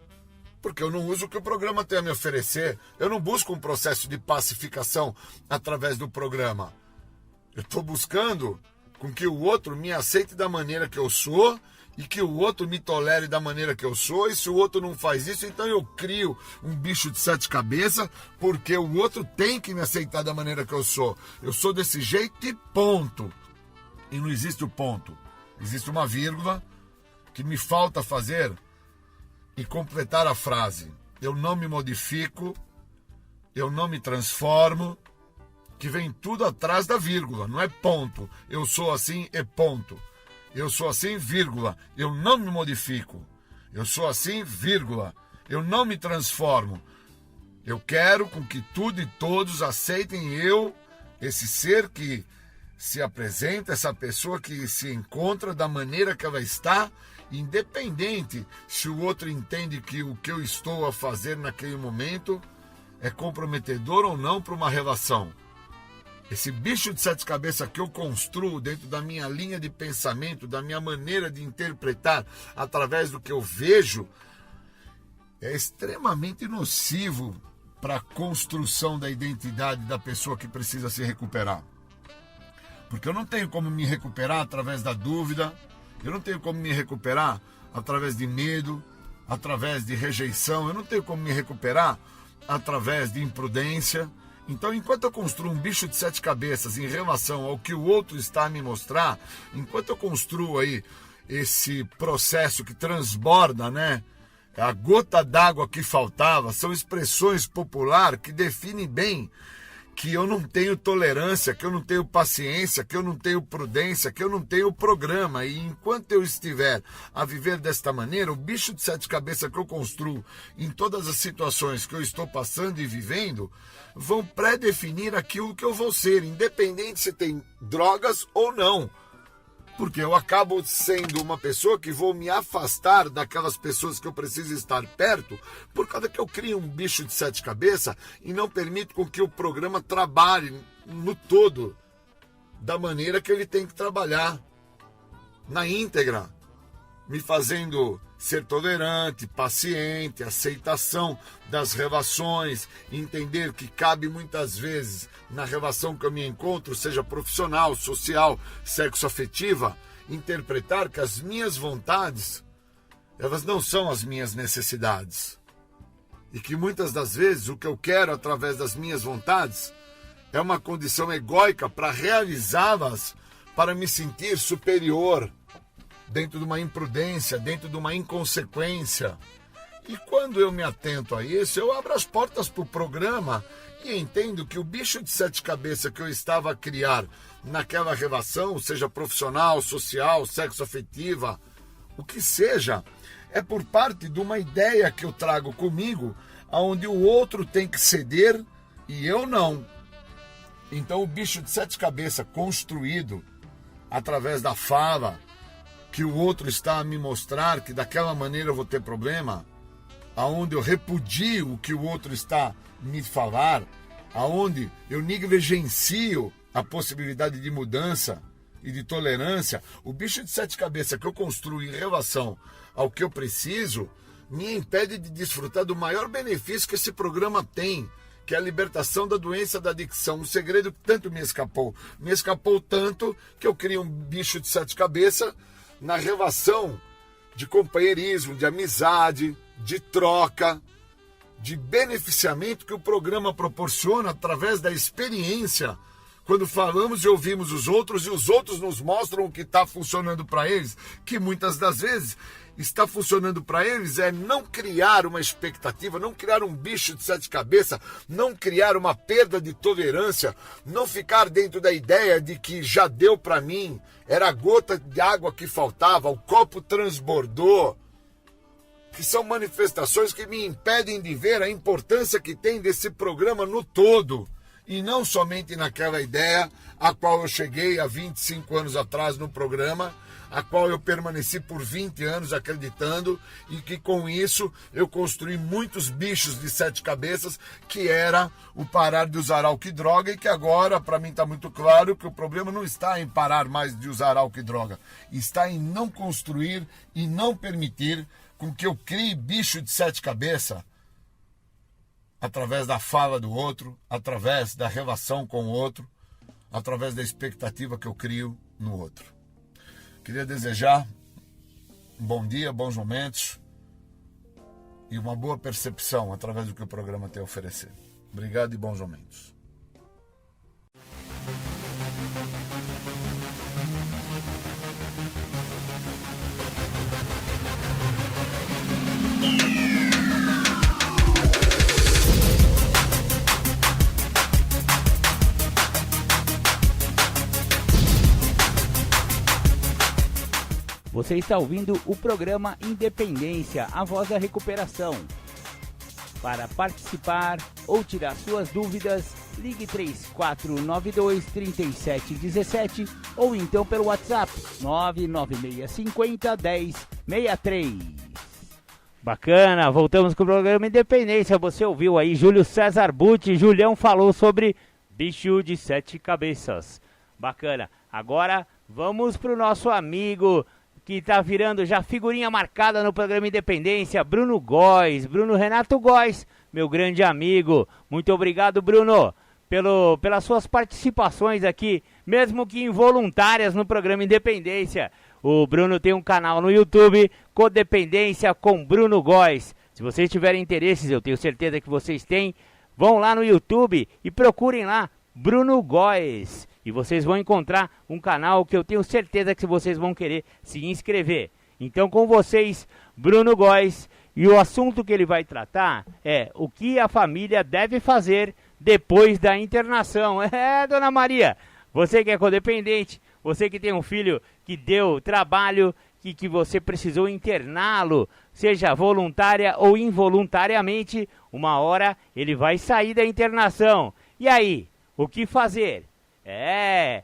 Porque eu não uso o que o programa tem a me oferecer. Eu não busco um processo de pacificação através do programa. Eu estou buscando com que o outro me aceite da maneira que eu sou e que o outro me tolere da maneira que eu sou. E se o outro não faz isso, então eu crio um bicho de 7 cabeças, porque o outro tem que me aceitar da maneira que eu sou. Eu sou desse jeito e ponto. E não existe o ponto. Existe uma vírgula que me falta fazer e completar a frase. Eu não me modifico, eu não me transformo, que vem tudo atrás da vírgula, não é ponto. Eu sou assim e ponto. Eu sou assim, vírgula. Eu não me modifico. Eu sou assim, vírgula. Eu não me transformo. Eu quero com que tudo e todos aceitem eu, esse ser que se apresenta, essa pessoa que se encontra da maneira que ela está, independente se o outro entende que o que eu estou a fazer naquele momento é comprometedor ou não para uma relação. Esse bicho de 7 cabeças que eu construo dentro da minha linha de pensamento, da minha maneira de interpretar através do que eu vejo, é extremamente nocivo para a construção da identidade da pessoa que precisa se recuperar. Porque eu não tenho como me recuperar através da dúvida, eu não tenho como me recuperar através de medo, através de rejeição, eu não tenho como me recuperar através de imprudência. Então, enquanto eu construo um bicho de 7 cabeças em relação ao que o outro está a me mostrar, enquanto eu construo aí esse processo que transborda, né? A gota d'água que faltava, são expressões populares que definem bem que eu não tenho tolerância, que eu não tenho paciência, que eu não tenho prudência, que eu não tenho programa. E enquanto eu estiver a viver desta maneira, o bicho de 7 cabeças que eu construo em todas as situações que eu estou passando e vivendo, vão pré-definir aquilo que eu vou ser, independente se tem drogas ou não. Porque eu acabo sendo uma pessoa que vou me afastar daquelas pessoas que eu preciso estar perto, por causa que eu crio um bicho de 7 cabeças e não permito com que o programa trabalhe no todo da maneira que ele tem que trabalhar, na íntegra, me fazendo ser tolerante, paciente, aceitação das relações, entender que cabe muitas vezes na relação que eu me encontro, seja profissional, social, sexoafetiva, interpretar que as minhas vontades, elas não são as minhas necessidades. E que muitas das vezes o que eu quero através das minhas vontades é uma condição egóica para realizá-las, para me sentir superior, dentro de uma imprudência, dentro de uma inconsequência. E quando eu me atento a isso, eu abro as portas para o programa e entendo que o bicho de 7 cabeças que eu estava a criar naquela relação, seja profissional, social, sexoafetiva, o que seja, é por parte de uma ideia que eu trago comigo, onde o outro tem que ceder e eu não. Então o bicho de 7 cabeças construído através da fala, que o outro está a me mostrar que daquela maneira eu vou ter problema, aonde eu repudio o que o outro está a me falar, aonde eu negligencio a possibilidade de mudança e de tolerância, o bicho de 7 cabeças que eu construo em relação ao que eu preciso, me impede de desfrutar do maior benefício que esse programa tem, que é a libertação da doença da adicção. Um segredo que tanto me escapou. Me escapou tanto que eu criei um bicho de 7 cabeças na relação de companheirismo, de amizade, de troca, de beneficiamento que o programa proporciona através da experiência. Quando falamos e ouvimos os outros e os outros nos mostram o que está funcionando para eles, que muitas das vezes está funcionando para eles é não criar uma expectativa, não criar um bicho de 7 cabeças, não criar uma perda de tolerância, não ficar dentro da ideia de que já deu para mim, era a gota de água que faltava, o copo transbordou, que são manifestações que me impedem de ver a importância que tem desse programa no todo, e não somente naquela ideia a qual eu cheguei há 25 anos atrás no programa, a qual eu permaneci por 20 anos acreditando, e que com isso eu construí muitos bichos de 7 cabeças, que era o parar de usar álcool e droga, e que agora para mim está muito claro que o problema não está em parar mais de usar álcool e droga, está em não construir e não permitir com que eu crie bicho de 7 cabeças através da fala do outro, através da relação com o outro, através da expectativa que eu crio no outro. Queria desejar um bom dia, bons momentos e uma boa percepção através do que o programa tem a oferecer. Obrigado e bons momentos. Você está ouvindo o programa Independência, a voz da recuperação. Para participar ou tirar suas dúvidas, ligue 3492-3717 ou então pelo WhatsApp 99650-1063. Bacana, voltamos com o programa Independência. Você ouviu aí Júlio César Butti, Julião falou sobre bicho de 7 cabeças. Bacana, agora vamos para o nosso amigo que tá virando já figurinha marcada no programa Independência, Bruno Góes, Bruno Renato Góes, meu grande amigo. Muito obrigado, Bruno, pelas suas participações aqui, mesmo que involuntárias, no programa Independência. O Bruno tem um canal no YouTube, Codependência com Bruno Góes. Se vocês tiverem interesses, eu tenho certeza que vocês têm, vão lá no YouTube e procurem lá, Bruno Góes. E vocês vão encontrar um canal que eu tenho certeza que vocês vão querer se inscrever. Então, com vocês, Bruno Góes, e o assunto que ele vai tratar é o que a família deve fazer depois da internação. É, dona Maria, você que é codependente, você que tem um filho que deu trabalho, que você precisou interná-lo, seja voluntária ou involuntariamente, uma hora ele vai sair da internação. E aí, o que fazer?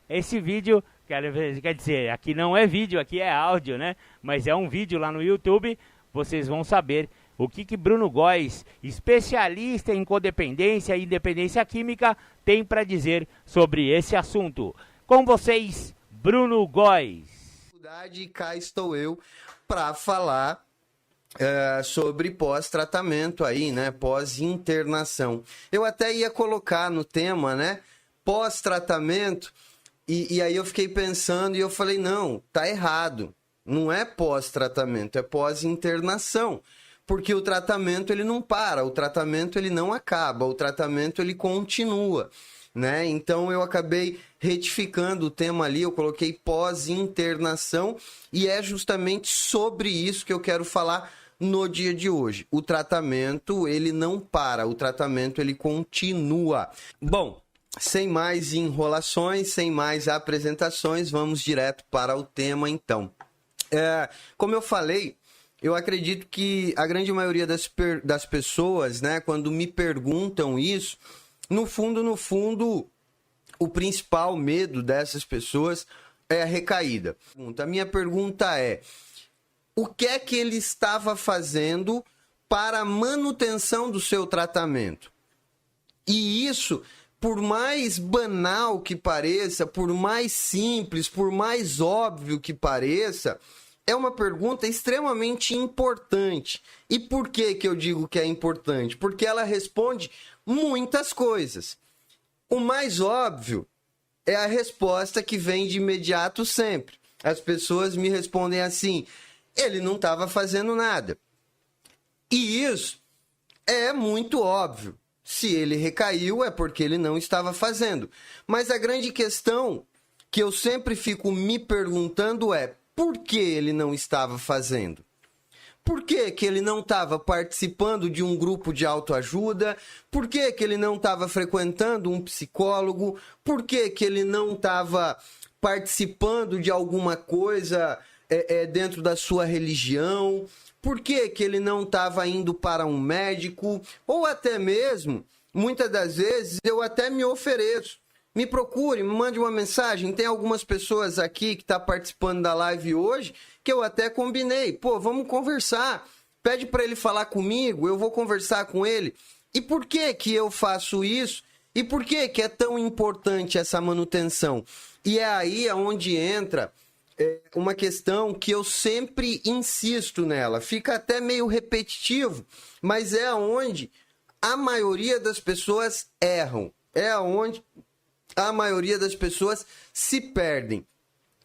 Esse vídeo, quer dizer, aqui não é vídeo, aqui é áudio, né? Mas é um vídeo lá no YouTube, vocês vão saber o que Bruno Góes, especialista em codependência e independência química, tem para dizer sobre esse assunto. Com vocês, Bruno Góes. E cá estou eu para falar sobre pós-tratamento aí, né? Pós-internação. Eu até ia colocar no tema, né? Pós-tratamento, e aí eu fiquei pensando e eu falei, não, tá errado, não é pós-tratamento, é pós-internação, porque o tratamento ele não para, o tratamento ele não acaba, o tratamento ele continua, né? Então eu acabei retificando o tema ali, eu coloquei pós-internação, e é justamente sobre isso que eu quero falar no dia de hoje. O tratamento ele não para, o tratamento ele continua. Bom, sem mais enrolações, sem mais apresentações, vamos direto para o tema então. Como eu falei, eu acredito que a grande maioria das pessoas, né, quando me perguntam isso, no fundo, o principal medo dessas pessoas é a recaída. A minha pergunta é, o que é que ele estava fazendo para a manutenção do seu tratamento? E isso por mais banal que pareça, por mais simples, por mais óbvio que pareça, é uma pergunta extremamente importante. E por que eu digo que é importante? Porque ela responde muitas coisas. O mais óbvio é a resposta que vem de imediato sempre. As pessoas me respondem assim: ele não estava fazendo nada. E isso é muito óbvio. Se ele recaiu, é porque ele não estava fazendo. Mas a grande questão que eu sempre fico me perguntando é: por que ele não estava fazendo? Por que ele não estava participando de um grupo de autoajuda? Por que ele não estava frequentando um psicólogo? Por que ele não estava participando de alguma coisa dentro da sua religião? Por que ele não estava indo para um médico? Ou até mesmo, muitas das vezes, eu até me ofereço. Me procure, me mande uma mensagem. Tem algumas pessoas aqui que estão participando da live hoje que eu até combinei. Pô, vamos conversar. Pede para ele falar comigo, eu vou conversar com ele. E por que eu faço isso? E por que é tão importante essa manutenção? E é aí onde entra uma questão que eu sempre insisto nela. Fica até meio repetitivo, mas é onde a maioria das pessoas erram. É onde a maioria das pessoas se perdem.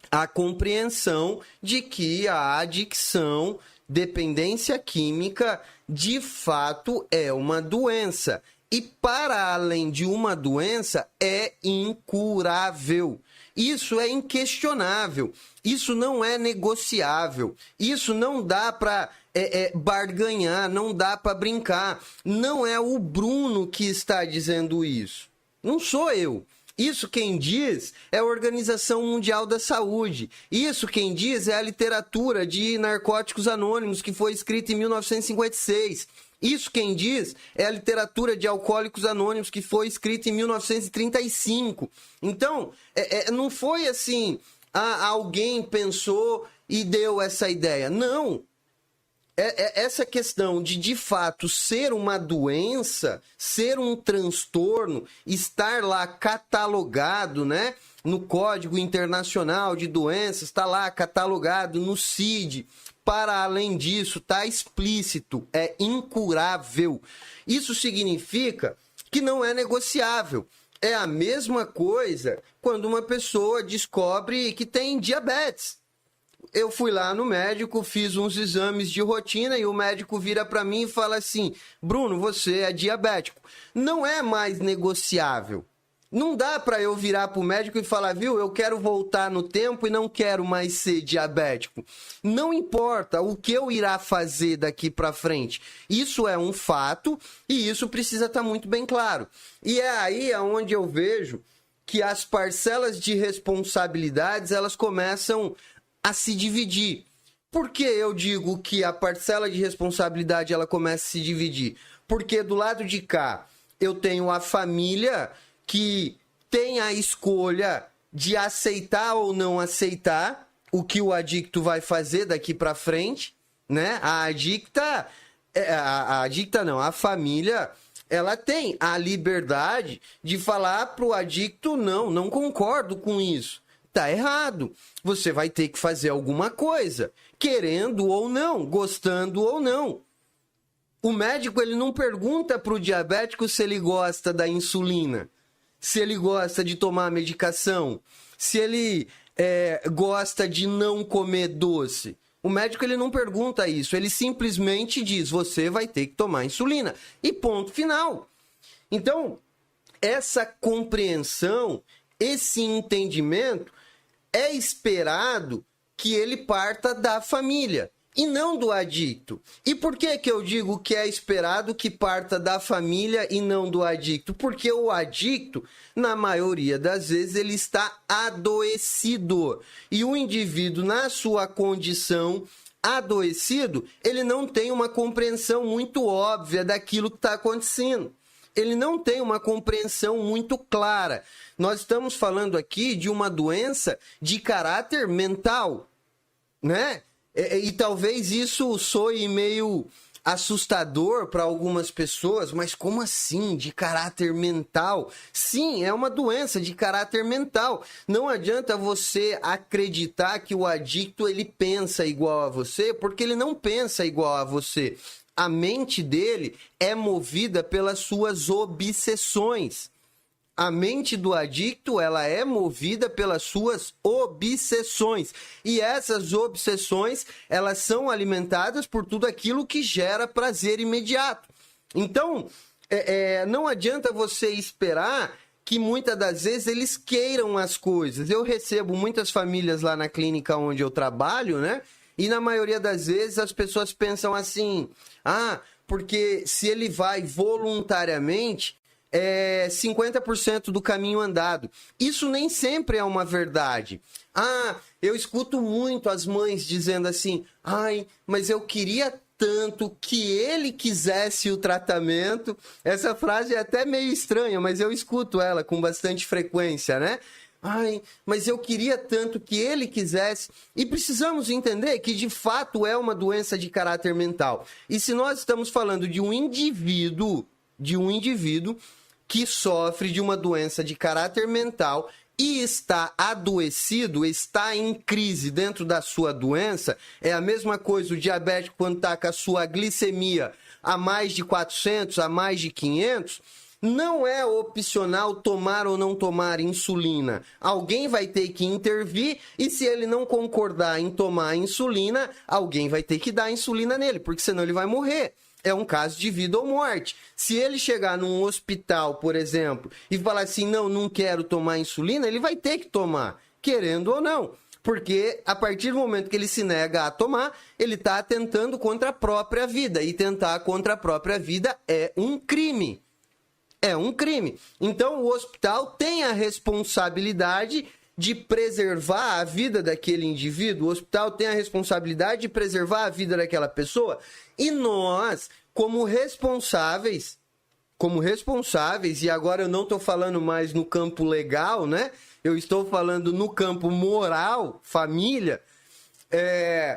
A compreensão de que a adicção, dependência química, de fato é uma doença. E para além de uma doença, é incurável. Isso é inquestionável. Isso não é negociável. Isso não dá para barganhar, não dá para brincar. Não é o Bruno que está dizendo isso. Não sou eu. Isso quem diz é a Organização Mundial da Saúde. Isso quem diz é a literatura de Narcóticos Anônimos, que foi escrita em 1956. Isso quem diz é a literatura de Alcoólicos Anônimos, que foi escrita em 1935. Então, não foi assim, alguém pensou e deu essa ideia. Não. Essa questão de fato, ser uma doença, ser um transtorno, estar lá catalogado, né, no Código Internacional de Doenças, está lá catalogado no CID. Para além disso, está explícito, é incurável. Isso significa que não é negociável. É a mesma coisa quando uma pessoa descobre que tem diabetes. Eu fui lá no médico, fiz uns exames de rotina e o médico vira para mim e fala assim: Bruno, você é diabético. Não é mais negociável. Não dá para eu virar para o médico e falar: viu, eu quero voltar no tempo e não quero mais ser diabético. Não importa o que eu irá fazer daqui para frente. Isso é um fato e isso precisa estar muito bem claro. E é aí onde eu vejo que as parcelas de responsabilidades, elas começam a se dividir. Por que eu digo que a parcela de responsabilidade ela começa a se dividir? Porque do lado de cá eu tenho a família que tem a escolha de aceitar ou não aceitar o que o adicto vai fazer daqui para frente, né? A família, ela tem a liberdade de falar pro adicto: não concordo com isso. Tá errado. Você vai ter que fazer alguma coisa, querendo ou não, gostando ou não. O médico, ele não pergunta para o diabético se ele gosta da insulina, se ele gosta de tomar medicação, se ele gosta de não comer doce. O médico, ele não pergunta isso, ele simplesmente diz: você vai ter que tomar insulina. E ponto final. Então, essa compreensão, esse entendimento, é esperado que ele parta da família e não do adicto. E por que eu digo que é esperado que parta da família e não do adicto? Porque o adicto, na maioria das vezes, ele está adoecido. E o indivíduo, na sua condição adoecido, ele não tem uma compreensão muito óbvia daquilo que está acontecendo. Ele não tem uma compreensão muito clara. Nós estamos falando aqui de uma doença de caráter mental, né? E talvez isso soe meio assustador para algumas pessoas, mas como assim? De caráter mental? Sim, é uma doença de caráter mental. Não adianta você acreditar que o adicto ele pensa igual a você, porque ele não pensa igual a você. A mente dele é movida pelas suas obsessões. A mente do adicto, ela é movida pelas suas obsessões. E essas obsessões, elas são alimentadas por tudo aquilo que gera prazer imediato. Então, não adianta você esperar que muitas das vezes eles queiram as coisas. Eu recebo muitas famílias lá na clínica onde eu trabalho, né? E na maioria das vezes as pessoas pensam assim, porque se ele vai voluntariamente, 50% do caminho andado. Isso nem sempre é uma verdade. Eu escuto muito as mães dizendo assim, mas eu queria tanto que ele quisesse o tratamento. Essa frase é até meio estranha, mas eu escuto ela com bastante frequência, né? Mas eu queria tanto que ele quisesse. E precisamos entender que, de fato, é uma doença de caráter mental. E se nós estamos falando de um indivíduo que sofre de uma doença de caráter mental e está adoecido, está em crise dentro da sua doença, é a mesma coisa o diabético quando está com a sua glicemia a mais de 400, a mais de 500, não é opcional tomar ou não tomar insulina. Alguém vai ter que intervir e se ele não concordar em tomar a insulina, alguém vai ter que dar a insulina nele, porque senão ele vai morrer. É um caso de vida ou morte. Se ele chegar num hospital, por exemplo, e falar assim, não quero tomar insulina, ele vai ter que tomar, querendo ou não. Porque a partir do momento que ele se nega a tomar, ele está atentando contra a própria vida. E tentar contra a própria vida é um crime. É um crime. Então o hospital tem a responsabilidade de preservar a vida daquele indivíduo, o hospital tem a responsabilidade de preservar a vida daquela pessoa, e nós, como responsáveis, e agora eu não estou falando mais no campo legal, né? Eu estou falando no campo moral, família,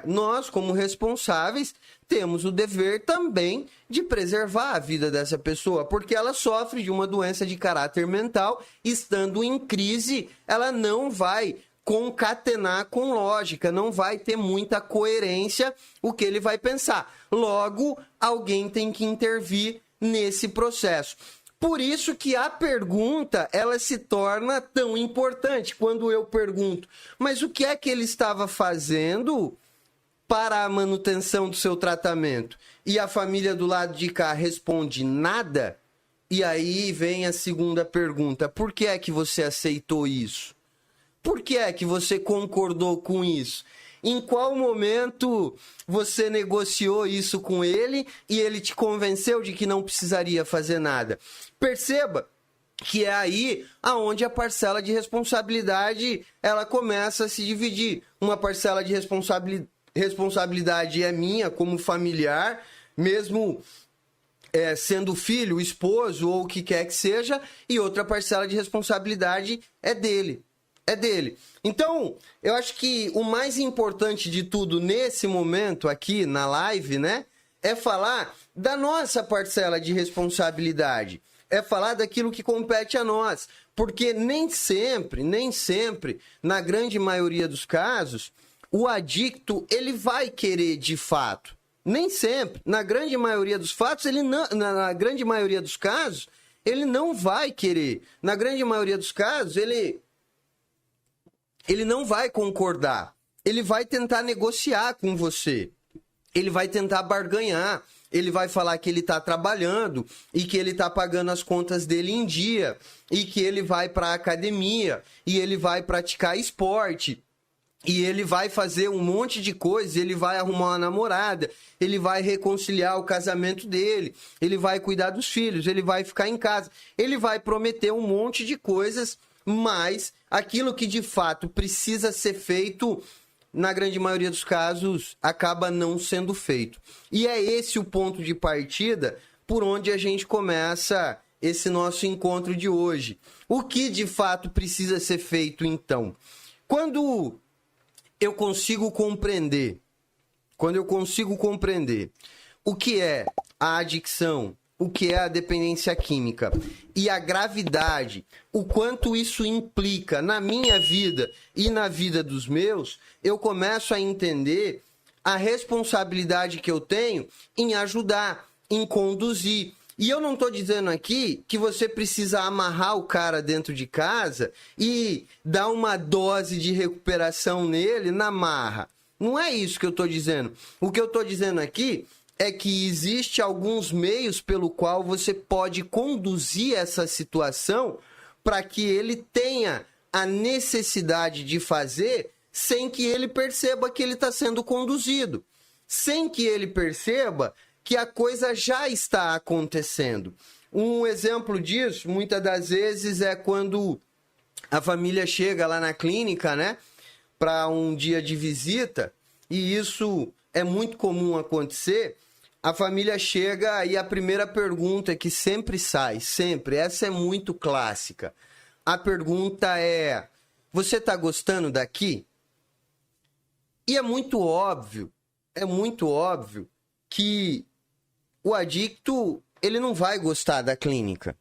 nós, como responsáveis, temos o dever também de preservar a vida dessa pessoa, porque ela sofre de uma doença de caráter mental, estando em crise, ela não vai concatenar com lógica, não vai ter muita coerência o que ele vai pensar. Logo, alguém tem que intervir nesse processo. Por isso que a pergunta, ela se torna tão importante. Quando eu pergunto, mas o que é que ele estava fazendo para a manutenção do seu tratamento? E a família do lado de cá responde nada? E aí vem a segunda pergunta, por que é que você aceitou isso? Por que é que você concordou com isso? Em qual momento você negociou isso com ele e ele te convenceu de que não precisaria fazer nada? Perceba que é aí aonde a parcela de responsabilidade ela começa a se dividir. Uma parcela de responsabilidade é minha como familiar, mesmo sendo filho, esposo ou o que quer que seja, e outra parcela de responsabilidade é dele. Então, eu acho que o mais importante de tudo nesse momento aqui na live, né, é falar da nossa parcela de responsabilidade. É falar daquilo que compete a nós. Porque nem sempre, na grande maioria dos casos, o adicto, ele vai querer de fato. Nem sempre. Na grande maioria dos fatos, na grande maioria dos casos, ele não vai querer. Na grande maioria dos casos, ele não vai concordar. Ele vai tentar negociar com você. Ele vai tentar barganhar. Ele vai falar que ele está trabalhando e que ele está pagando as contas dele em dia e que ele vai para a academia e ele vai praticar esporte e ele vai fazer um monte de coisas, ele vai arrumar uma namorada, ele vai reconciliar o casamento dele, ele vai cuidar dos filhos, ele vai ficar em casa, ele vai prometer um monte de coisas, mas aquilo que de fato precisa ser feito, na grande maioria dos casos, acaba não sendo feito. E é esse o ponto de partida por onde a gente começa esse nosso encontro de hoje. O que de fato precisa ser feito, então? Quando eu consigo compreender o que é a adicção, o que é a dependência química e a gravidade, o quanto isso implica na minha vida e na vida dos meus, eu começo a entender a responsabilidade que eu tenho em ajudar, em conduzir. E eu não estou dizendo aqui que você precisa amarrar o cara dentro de casa e dar uma dose de recuperação nele na marra. Não é isso que eu estou dizendo. O que eu estou dizendo aqui é que existe alguns meios pelo qual você pode conduzir essa situação para que ele tenha a necessidade de fazer sem que ele perceba que ele está sendo conduzido, sem que ele perceba que a coisa já está acontecendo. Um exemplo disso, muitas das vezes, é quando a família chega lá na clínica, né, para um dia de visita, e isso é muito comum acontecer. A família chega e a primeira pergunta que sempre sai, sempre, essa é muito clássica. A pergunta é: você está gostando daqui? E é muito óbvio que o adicto, ele não vai gostar da clínica.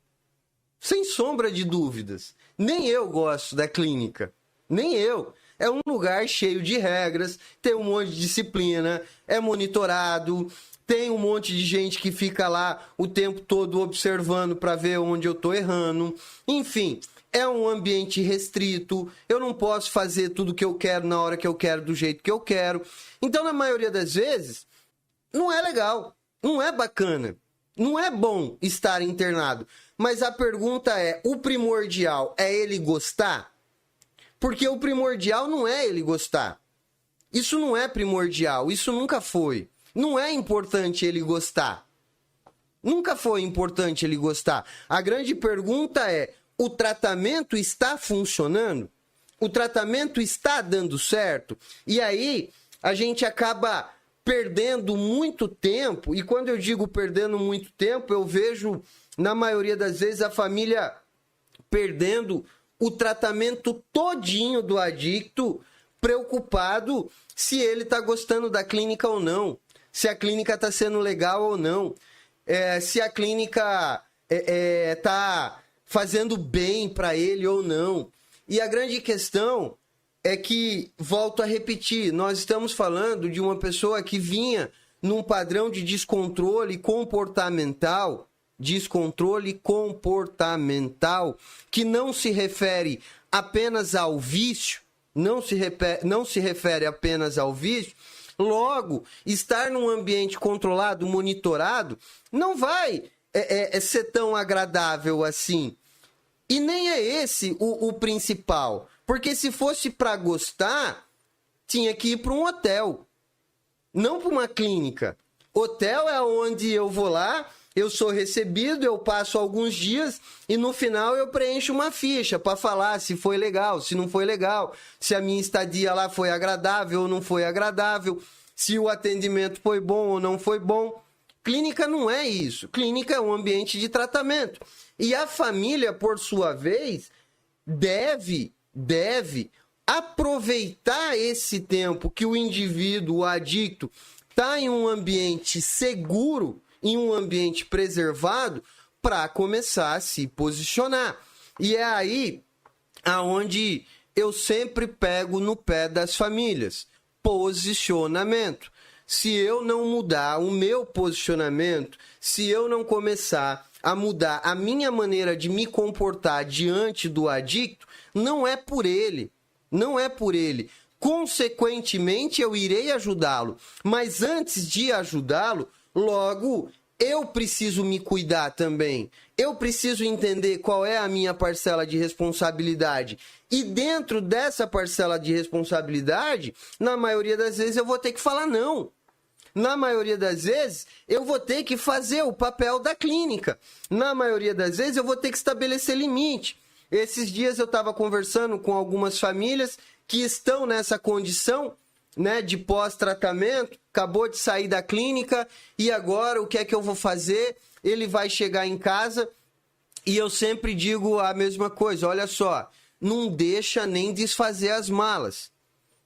Sem sombra de dúvidas. Nem eu gosto da clínica. Nem eu. É um lugar cheio de regras, tem um monte de disciplina, é monitorado, tem um monte de gente que fica lá o tempo todo observando para ver onde eu estou errando. Enfim, é um ambiente restrito, eu não posso fazer tudo que eu quero na hora que eu quero, do jeito que eu quero. Então, na maioria das vezes, não é legal, não é bacana, não é bom estar internado. Mas a pergunta é, o primordial é ele gostar? Porque o primordial não é ele gostar. Isso não é primordial, isso nunca foi. Não é importante ele gostar. Nunca foi importante ele gostar. A grande pergunta é, o tratamento está funcionando? O tratamento está dando certo? E aí, a gente acaba perdendo muito tempo, e quando eu digo perdendo muito tempo, eu vejo, na maioria das vezes, a família perdendo o tratamento todinho do adicto, preocupado se ele está gostando da clínica ou não, se a clínica está sendo legal ou não, se a clínica está fazendo bem para ele ou não. E a grande questão é que, volto a repetir, nós estamos falando de uma pessoa que vinha num padrão de descontrole comportamental, que não se refere apenas ao vício, não se refere apenas ao vício. Logo, estar num ambiente controlado, monitorado, não vai ser tão agradável assim. E nem é esse o principal. Porque se fosse para gostar, tinha que ir para um hotel, não para uma clínica. Hotel é onde eu vou lá, eu sou recebido, eu passo alguns dias e no final eu preencho uma ficha para falar se foi legal, se não foi legal, se a minha estadia lá foi agradável ou não foi agradável, se o atendimento foi bom ou não foi bom. Clínica não é isso. Clínica é um ambiente de tratamento. E a família, por sua vez, deve aproveitar esse tempo que o indivíduo, o adicto, está em um ambiente seguro, em um ambiente preservado, para começar a se posicionar. E é aí aonde eu sempre pego no pé das famílias. Posicionamento. Se eu não mudar o meu posicionamento, se eu não começar a mudar a minha maneira de me comportar diante do adicto, não é por ele. Não é por ele. Consequentemente, eu irei ajudá-lo. Mas antes de ajudá-lo, logo, eu preciso me cuidar também. Eu preciso entender qual é a minha parcela de responsabilidade. E dentro dessa parcela de responsabilidade, na maioria das vezes eu vou ter que falar não. Na maioria das vezes, eu vou ter que fazer o papel da clínica. Na maioria das vezes, eu vou ter que estabelecer limite. Esses dias eu estava conversando com algumas famílias que estão nessa condição, né, de pós-tratamento, acabou de sair da clínica e agora o que é que eu vou fazer? Ele vai chegar em casa e eu sempre digo a mesma coisa, olha só, não deixa nem desfazer as malas.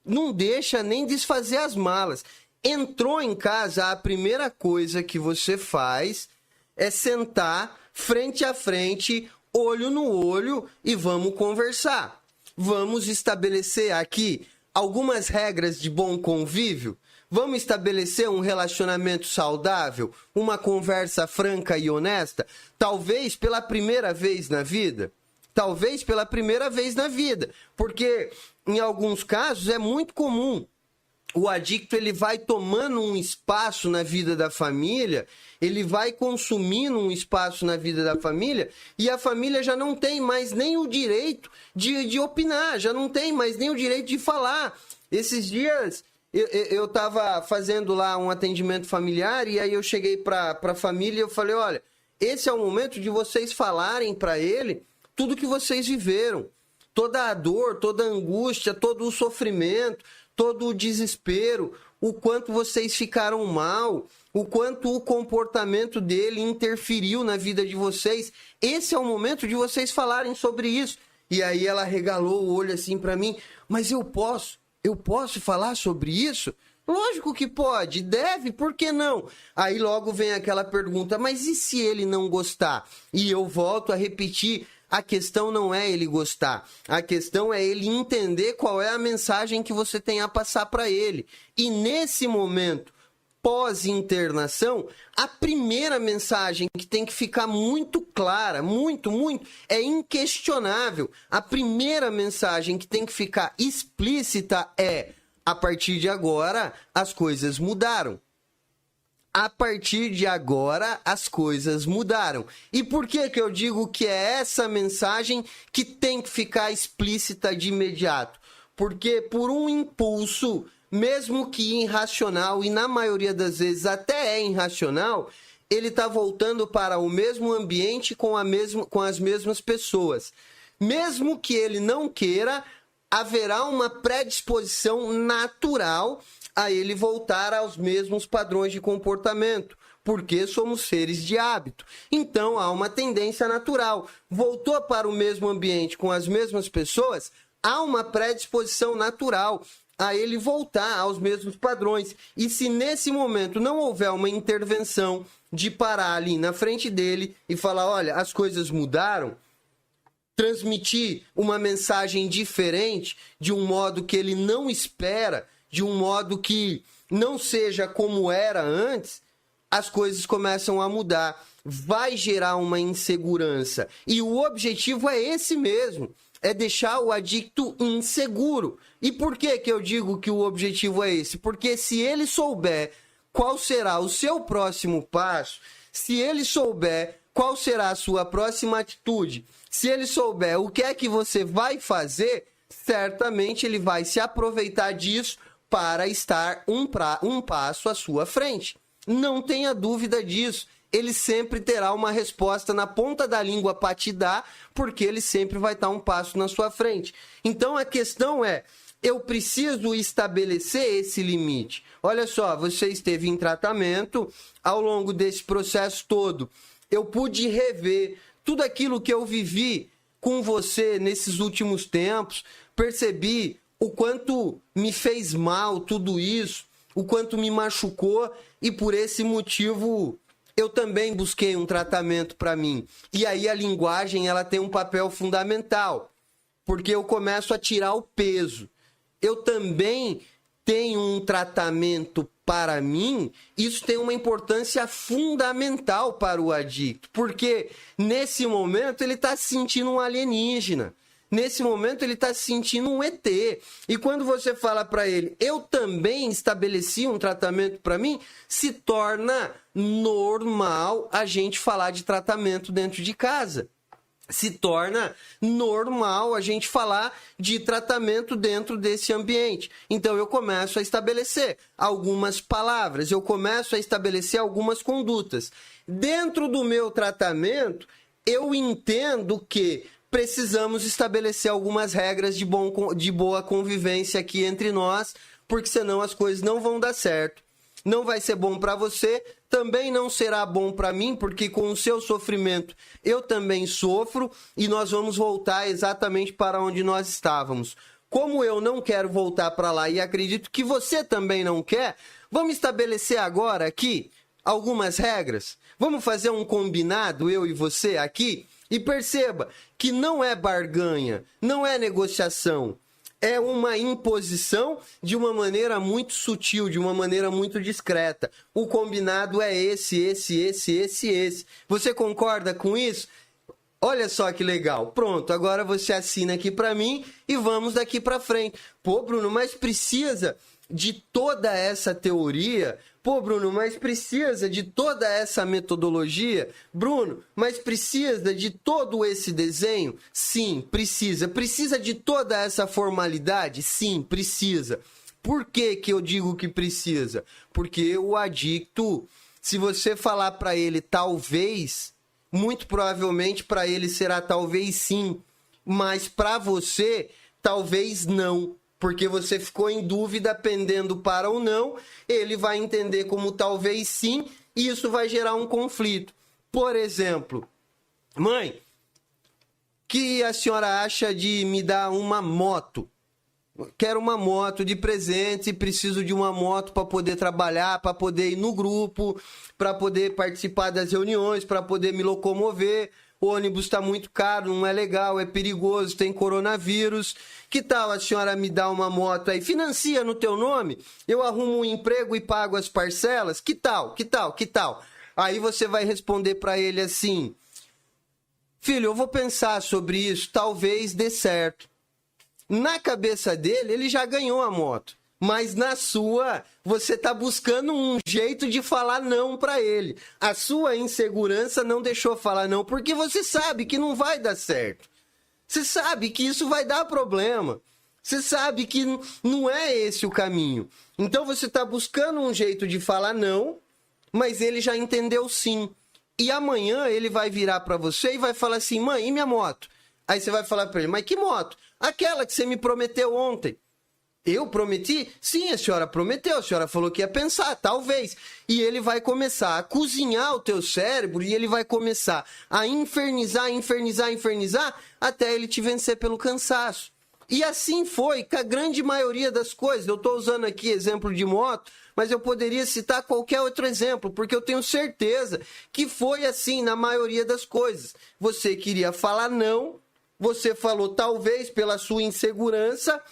Não deixa nem desfazer as malas. Entrou em casa, a primeira coisa que você faz é sentar frente a frente, olho no olho e vamos conversar. Vamos estabelecer aqui algumas regras de bom convívio. Vamos estabelecer um relacionamento saudável, uma conversa franca e honesta, talvez pela primeira vez na vida. Talvez pela primeira vez na vida, porque em alguns casos é muito comum. O adicto ele vai tomando um espaço na vida da família, ele vai consumindo um espaço na vida da família e a família já não tem mais nem o direito de opinar, já não tem mais nem o direito de falar. Esses dias eu estava fazendo lá um atendimento familiar e aí eu cheguei para a família e eu falei, olha, esse é o momento de vocês falarem para ele tudo que vocês viveram, toda a dor, toda a angústia, todo o sofrimento, todo o desespero, o quanto vocês ficaram mal, o quanto o comportamento dele interferiu na vida de vocês. Esse é o momento de vocês falarem sobre isso. E aí ela regalou o olho assim para mim, mas eu posso falar sobre isso? Lógico que pode, deve, por que não? Aí logo vem aquela pergunta, mas e se ele não gostar? E eu volto a repetir, a questão não é ele gostar, a questão é ele entender qual é a mensagem que você tem a passar para ele. E nesse momento, pós-internação, a primeira mensagem que tem que ficar muito clara, muito, é inquestionável. A primeira mensagem que tem que ficar explícita é: a partir de agora, as coisas mudaram. A partir de agora, as coisas mudaram. E por que eu digo que é essa mensagem que tem que ficar explícita de imediato? Porque por um impulso, mesmo que irracional, e na maioria das vezes até é irracional, ele está voltando para o mesmo ambiente com as mesmas pessoas. Mesmo que ele não queira, haverá uma predisposição natural a ele voltar aos mesmos padrões de comportamento, porque somos seres de hábito. Então, há uma tendência natural. Voltou para o mesmo ambiente com as mesmas pessoas, há uma predisposição natural a ele voltar aos mesmos padrões. E se nesse momento não houver uma intervenção de parar ali na frente dele e falar, olha, as coisas mudaram, transmitir uma mensagem diferente, de um modo que ele não espera, de um modo que não seja como era antes, as coisas começam a mudar. Vai gerar uma insegurança. E o objetivo é esse mesmo, é deixar o adicto inseguro. E por que eu digo que o objetivo é esse? Porque se ele souber qual será o seu próximo passo, se ele souber qual será a sua próxima atitude, se ele souber o que é que você vai fazer, certamente ele vai se aproveitar disso para estar um passo à sua frente. Não tenha dúvida disso. Ele sempre terá uma resposta na ponta da língua para te dar, porque ele sempre vai estar um passo na sua frente. Então a questão é, eu preciso estabelecer esse limite. Olha só, você esteve em tratamento, ao longo desse processo todo, eu pude rever tudo aquilo que eu vivi com você nesses últimos tempos, percebi o quanto me fez mal tudo isso, o quanto me machucou, e por esse motivo eu também busquei um tratamento para mim. E aí a linguagem ela tem um papel fundamental, porque eu começo a tirar o peso. Eu também tenho um tratamento para mim, isso tem uma importância fundamental para o adicto, porque nesse momento ele está se sentindo um alienígena. Nesse momento ele está se sentindo um ET. E quando você fala para ele, eu também estabeleci um tratamento para mim, se torna normal a gente falar de tratamento dentro de casa. Se torna normal a gente falar de tratamento dentro desse ambiente. Então eu começo a estabelecer algumas palavras, eu começo a estabelecer algumas condutas. Dentro do meu tratamento, eu entendo que precisamos estabelecer algumas regras de boa convivência aqui entre nós, porque senão as coisas não vão dar certo. Não vai ser bom para você, também não será bom para mim, porque com o seu sofrimento eu também sofro e nós vamos voltar exatamente para onde nós estávamos. Como eu não quero voltar para lá e acredito que você também não quer, Vamos estabelecer agora aqui algumas regras? Vamos fazer um combinado, eu e você aqui? E perceba que não é barganha, não é negociação. É uma imposição de uma maneira muito sutil, de uma maneira muito discreta. O combinado é esse. Você concorda com isso? Olha só que legal. Pronto, agora você assina aqui para mim e vamos daqui para frente. Pô, Bruno, mas precisa de toda essa teoria? Pô, Bruno, mas precisa de toda essa metodologia? Bruno, mas precisa de todo esse desenho? Sim, precisa. Precisa de toda essa formalidade? Sim, precisa. Por que que eu digo que precisa? Porque o adicto, se você falar para ele talvez, muito provavelmente para ele será talvez sim, mas para você talvez não. Porque você ficou em dúvida pendendo para ou não, ele vai entender como talvez sim, e isso vai gerar um conflito. Por exemplo, mãe, o que a senhora acha de me dar uma moto? Quero uma moto de presente, preciso de uma moto para poder trabalhar, para poder ir no grupo, para poder participar das reuniões, para poder me locomover. O ônibus está muito caro, não é legal, é perigoso, tem coronavírus. Que tal a senhora me dar uma moto aí? Financia no teu nome, eu arrumo um emprego e pago as parcelas? Que tal? Aí você vai responder para ele assim: filho, eu vou pensar sobre isso, talvez dê certo. Na cabeça dele, ele já ganhou a moto. Mas na sua, você está buscando um jeito de falar não para ele. A sua insegurança não deixou falar não, porque você sabe que não vai dar certo. Você sabe que isso vai dar problema. Você sabe que não é esse o caminho. Então você está buscando um jeito de falar não, mas ele já entendeu sim. E amanhã ele vai virar para você e vai falar assim: mãe, e minha moto? Aí você vai falar para ele: mas que moto? Aquela que você me prometeu ontem. Eu prometi? Sim, a senhora prometeu, a senhora falou que ia pensar, talvez. E ele vai começar a cozinhar o teu cérebro e ele vai começar a infernizar, até ele te vencer pelo cansaço. E assim foi com a grande maioria das coisas. Eu estou usando aqui exemplo de moto, mas eu poderia citar qualquer outro exemplo, porque eu tenho certeza que foi assim na maioria das coisas. Você queria falar não, você falou talvez pela sua insegurança,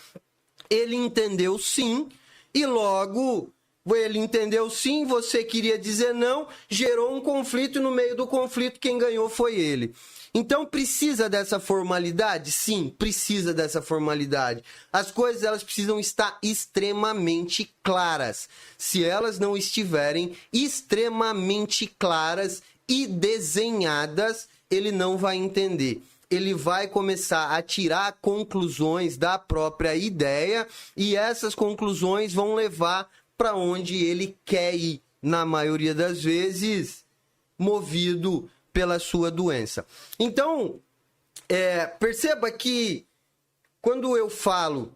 ele entendeu sim, e logo ele entendeu sim, você queria dizer não, gerou um conflito, e no meio do conflito quem ganhou foi ele. Então precisa dessa formalidade? Sim, precisa dessa formalidade. As coisas elas precisam estar extremamente claras. Se elas não estiverem extremamente claras e desenhadas, ele não vai entender. Ele vai começar a tirar conclusões da própria ideia e essas conclusões vão levar para onde ele quer ir, na maioria das vezes, movido pela sua doença. Então, perceba que quando eu falo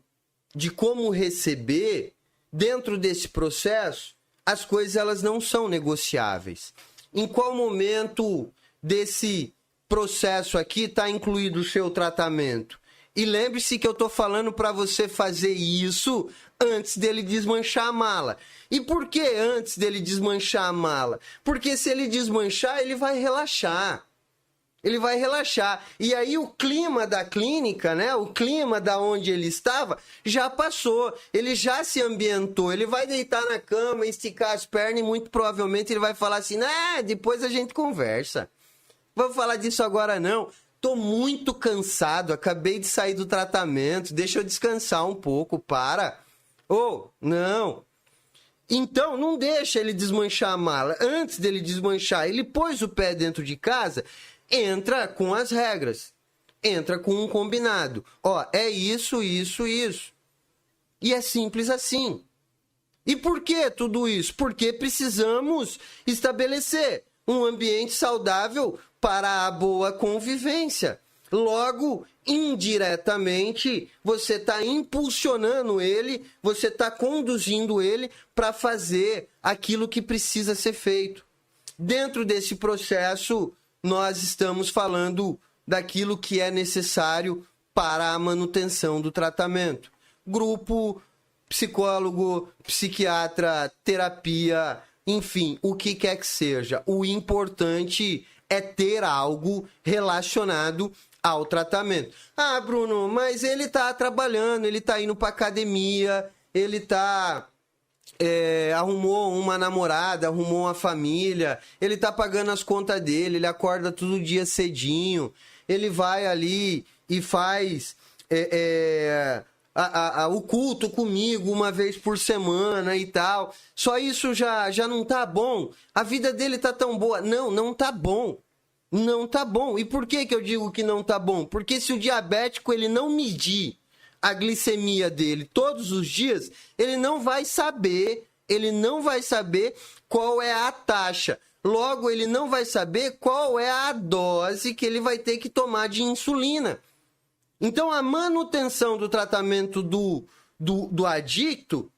de como receber, dentro desse processo, as coisas elas não são negociáveis. Em qual momento desse processo aqui está incluído o seu tratamento? E lembre-se que eu estou falando para você fazer isso antes dele desmanchar a mala. E por que antes dele desmanchar a mala? Porque se ele desmanchar, ele vai relaxar. Ele vai relaxar. E aí o clima da clínica, né? O clima da onde ele estava já passou. Ele já se ambientou. Ele vai deitar na cama, esticar as pernas e muito provavelmente ele vai falar assim: depois a gente conversa. Vamos falar disso agora não. Tô muito cansado, acabei de sair do tratamento, deixa eu descansar um pouco, para. Não. Então, não deixa ele desmanchar a mala. Antes dele desmanchar, ele pôs o pé dentro de casa, entra com as regras. Entra com um combinado. É isso. E é simples assim. E por que tudo isso? Porque precisamos estabelecer um ambiente saudável para a boa convivência. Logo, indiretamente, você está impulsionando ele, você está conduzindo ele para fazer aquilo que precisa ser feito. Dentro desse processo, nós estamos falando daquilo que é necessário para a manutenção do tratamento. Grupo psicólogo, psiquiatra, terapia, enfim, o que quer que seja. O importante é ter algo relacionado ao tratamento. Ah, Bruno, mas ele tá trabalhando, ele tá indo pra academia, ele tá... arrumou uma namorada, arrumou uma família, ele tá pagando as contas dele, ele acorda todo dia cedinho, ele vai ali e faz o culto comigo uma vez por semana e tal. Só isso já não tá bom? A vida dele tá tão boa? Não tá bom. Não tá bom. E por que eu digo que não tá bom? Porque se o diabético ele não medir a glicemia dele todos os dias, ele não vai saber qual é a taxa. Logo, ele não vai saber qual é a dose que ele vai ter que tomar de insulina. Então, a manutenção do tratamento do adicto,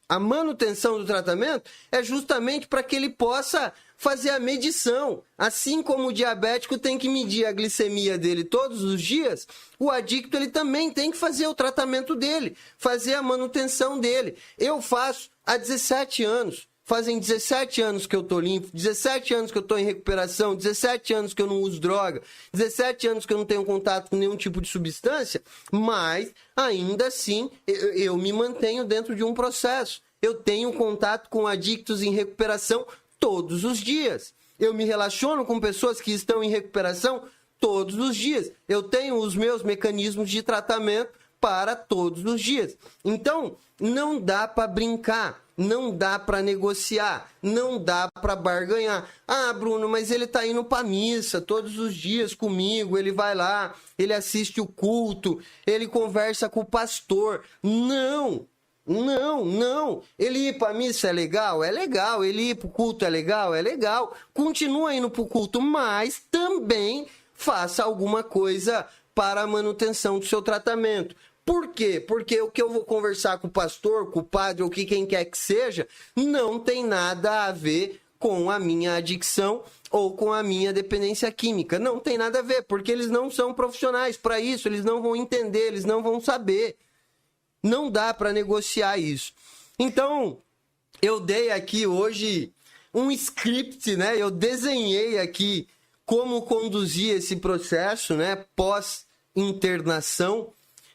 a manutenção do tratamento é justamente para que ele possa fazer a medição. Assim como o diabético tem que medir a glicemia dele todos os dias, o adicto ele também tem que fazer o tratamento dele, fazer a manutenção dele. Eu faço há 17 anos. Fazem 17 anos que eu tô limpo, 17 anos que eu tô em recuperação, 17 anos que eu não uso droga, 17 anos que eu não tenho contato com nenhum tipo de substância, mas ainda assim eu me mantenho dentro de um processo. Eu tenho contato com adictos em recuperação todos os dias. Eu me relaciono com pessoas que estão em recuperação todos os dias. Eu tenho os meus mecanismos de tratamento para todos os dias. Então, não dá para brincar. Não dá para negociar, não dá para barganhar. Ah, Bruno, mas ele tá indo para missa todos os dias comigo, ele vai lá, ele assiste o culto, ele conversa com o pastor. Não. Ele ir para missa é legal? É legal. Ele ir para o culto é legal? É legal. Continua indo para o culto, mas também faça alguma coisa para a manutenção do seu tratamento. Por quê? Porque o que eu vou conversar com o pastor, com o padre ou quem quer que seja, não tem nada a ver com a minha adicção ou com a minha dependência química. Não tem nada a ver, porque eles não são profissionais para isso, eles não vão entender, eles não vão saber. Não dá para negociar isso. Então, eu dei aqui hoje um script, né? Eu desenhei aqui como conduzir esse processo, né? Pós-internação.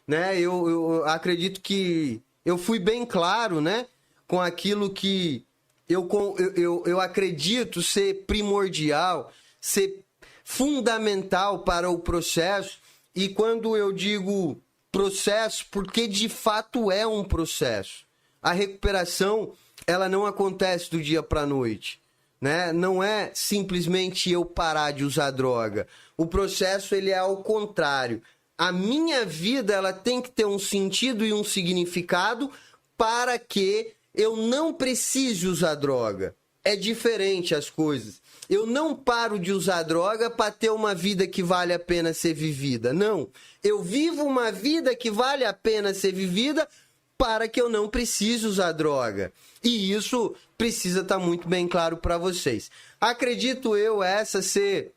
Né? Eu acredito que eu fui bem claro, né? Com aquilo que eu acredito ser primordial, ser fundamental para o processo. E quando eu digo processo, porque de fato é um processo. A recuperação, ela não acontece do dia para a noite. Né? Não é simplesmente eu parar de usar droga. O processo ele é ao contrário. A minha vida ela tem que ter um sentido e um significado para que eu não precise usar droga. É diferente as coisas. Eu não paro de usar droga para ter uma vida que vale a pena ser vivida. Não. Eu vivo uma vida que vale a pena ser vivida para que eu não precise usar droga. E isso precisa estar muito bem claro para vocês. Acredito eu essa ser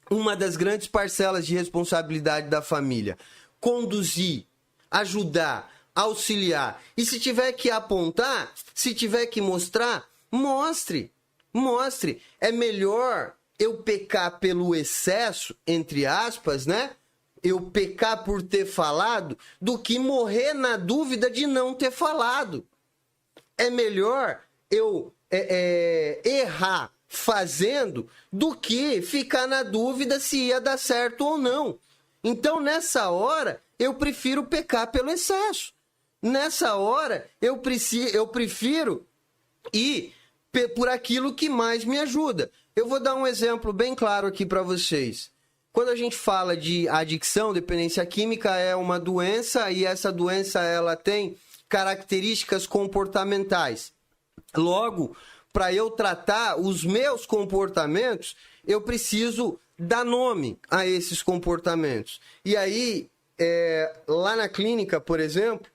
uma das grandes parcelas de responsabilidade da família. Conduzir, ajudar, auxiliar. E se tiver que apontar, se tiver que mostrar, mostre. Mostre. É melhor eu pecar pelo excesso, entre aspas, né? Eu pecar por ter falado, do que morrer na dúvida de não ter falado. É melhor eu errar fazendo do que ficar na dúvida se ia dar certo ou não. Então, nessa hora, eu prefiro pecar pelo excesso. Nessa hora, eu prefiro ir por aquilo que mais me ajuda. Eu vou dar um exemplo bem claro aqui para vocês. Quando a gente fala de adicção, dependência química é uma doença e essa doença ela tem características comportamentais. Logo, para eu tratar os meus comportamentos, eu preciso dar nome a esses comportamentos. E aí, lá na clínica, por exemplo,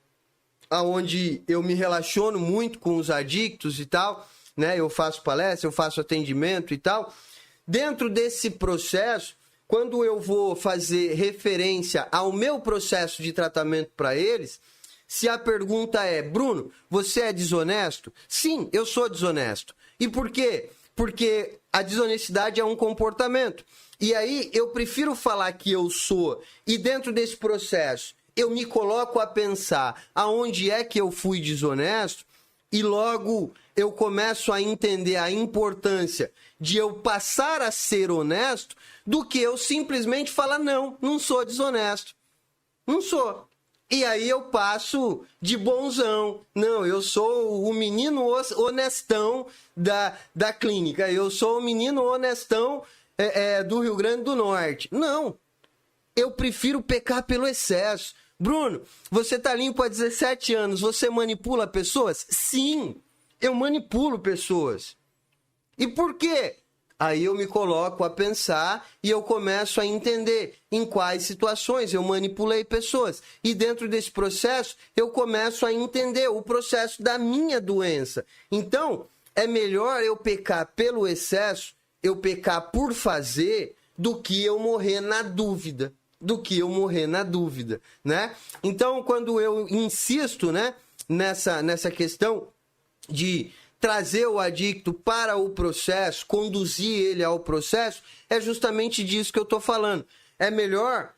onde eu me relaciono muito com os adictos e tal, né? Eu faço palestra, eu faço atendimento e tal. Dentro desse processo, quando eu vou fazer referência ao meu processo de tratamento para eles, Se a pergunta é, Bruno, você é desonesto? Sim, eu sou desonesto. E por quê? Porque a desonestidade é um comportamento. E aí eu prefiro falar que eu sou, e dentro desse processo eu me coloco a pensar aonde é que eu fui desonesto, e logo eu começo a entender a importância de eu passar a ser honesto, do que eu simplesmente falar, não sou desonesto. Não sou. E aí eu passo de bonzão. Não, eu sou o menino honestão da clínica. Eu sou o menino honestão do Rio Grande do Norte. Não. Eu prefiro pecar pelo excesso. Bruno, você tá limpo há 17 anos. Você manipula pessoas? Sim, eu manipulo pessoas. E por quê? Aí eu me coloco a pensar e eu começo a entender em quais situações eu manipulei pessoas. E dentro desse processo, eu começo a entender o processo da minha doença. Então, é melhor eu pecar pelo excesso, eu pecar por fazer, do que eu morrer na dúvida. Né? Então, quando eu insisto, né, nessa questão de trazer o adicto para o processo, conduzir ele ao processo, é justamente disso que eu estou falando. É melhor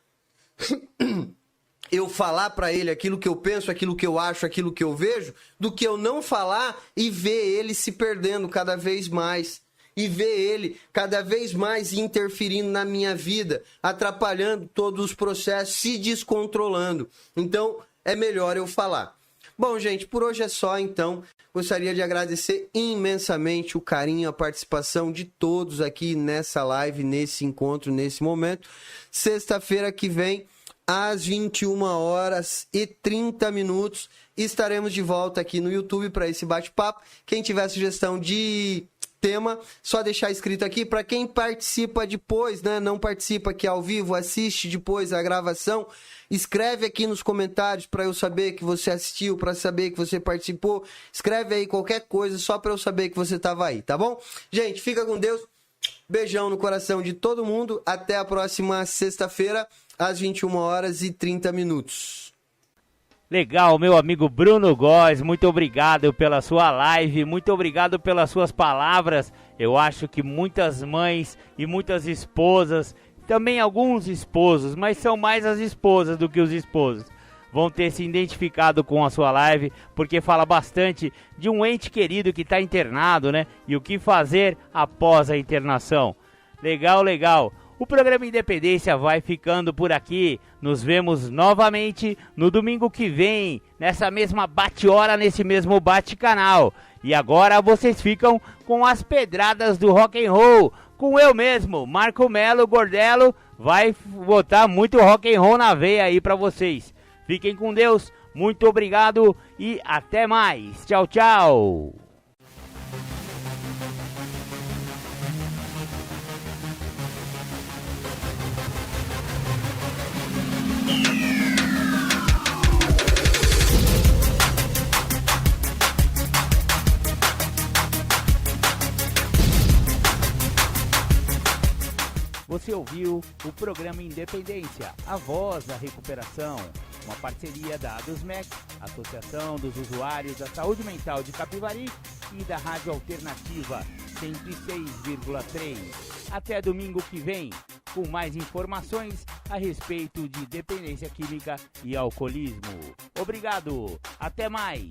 eu falar para ele aquilo que eu penso, aquilo que eu acho, aquilo que eu vejo, do que eu não falar e ver ele se perdendo cada vez mais. E ver ele cada vez mais interferindo na minha vida, atrapalhando todos os processos, se descontrolando. Então, é melhor eu falar. Bom, gente, por hoje é só, então. Gostaria de agradecer imensamente o carinho, a participação de todos aqui nessa live, nesse encontro, nesse momento. Sexta-feira que vem, às 21h30, estaremos de volta aqui no YouTube para esse bate-papo. Quem tiver sugestão de tema, só deixar escrito aqui. Para quem participa depois, né, não participa aqui ao vivo, assiste depois a gravação, escreve aqui nos comentários para eu saber que você assistiu, para saber que você participou. Escreve aí qualquer coisa só para eu saber que você estava aí, tá bom? Gente, fica com Deus. Beijão no coração de todo mundo. Até a próxima sexta-feira, às 21h30. Legal, meu amigo Bruno Góes, muito obrigado pela sua live, muito obrigado pelas suas palavras. Eu acho que muitas mães e muitas esposas, também alguns esposos, mas são mais as esposas do que os esposos, vão ter se identificado com a sua live, porque fala bastante de um ente querido que está internado, né? E o que fazer após a internação. Legal, legal. O programa Independência vai ficando por aqui. Nos vemos novamente no domingo que vem, nessa mesma bate-hora, nesse mesmo bate-canal. E agora vocês ficam com as pedradas do rock and roll, com eu mesmo, Marco Melo Gordelo, vai botar muito rock and roll na veia aí pra vocês. Fiquem com Deus, muito obrigado e até mais. Tchau, tchau. Você ouviu o programa Independência, a voz da recuperação, uma parceria da ADUSMEC, Associação dos Usuários da Saúde Mental de Capivari, e da Rádio Alternativa 106,3. Até domingo que vem, com mais informações a respeito de dependência química e alcoolismo. Obrigado, até mais!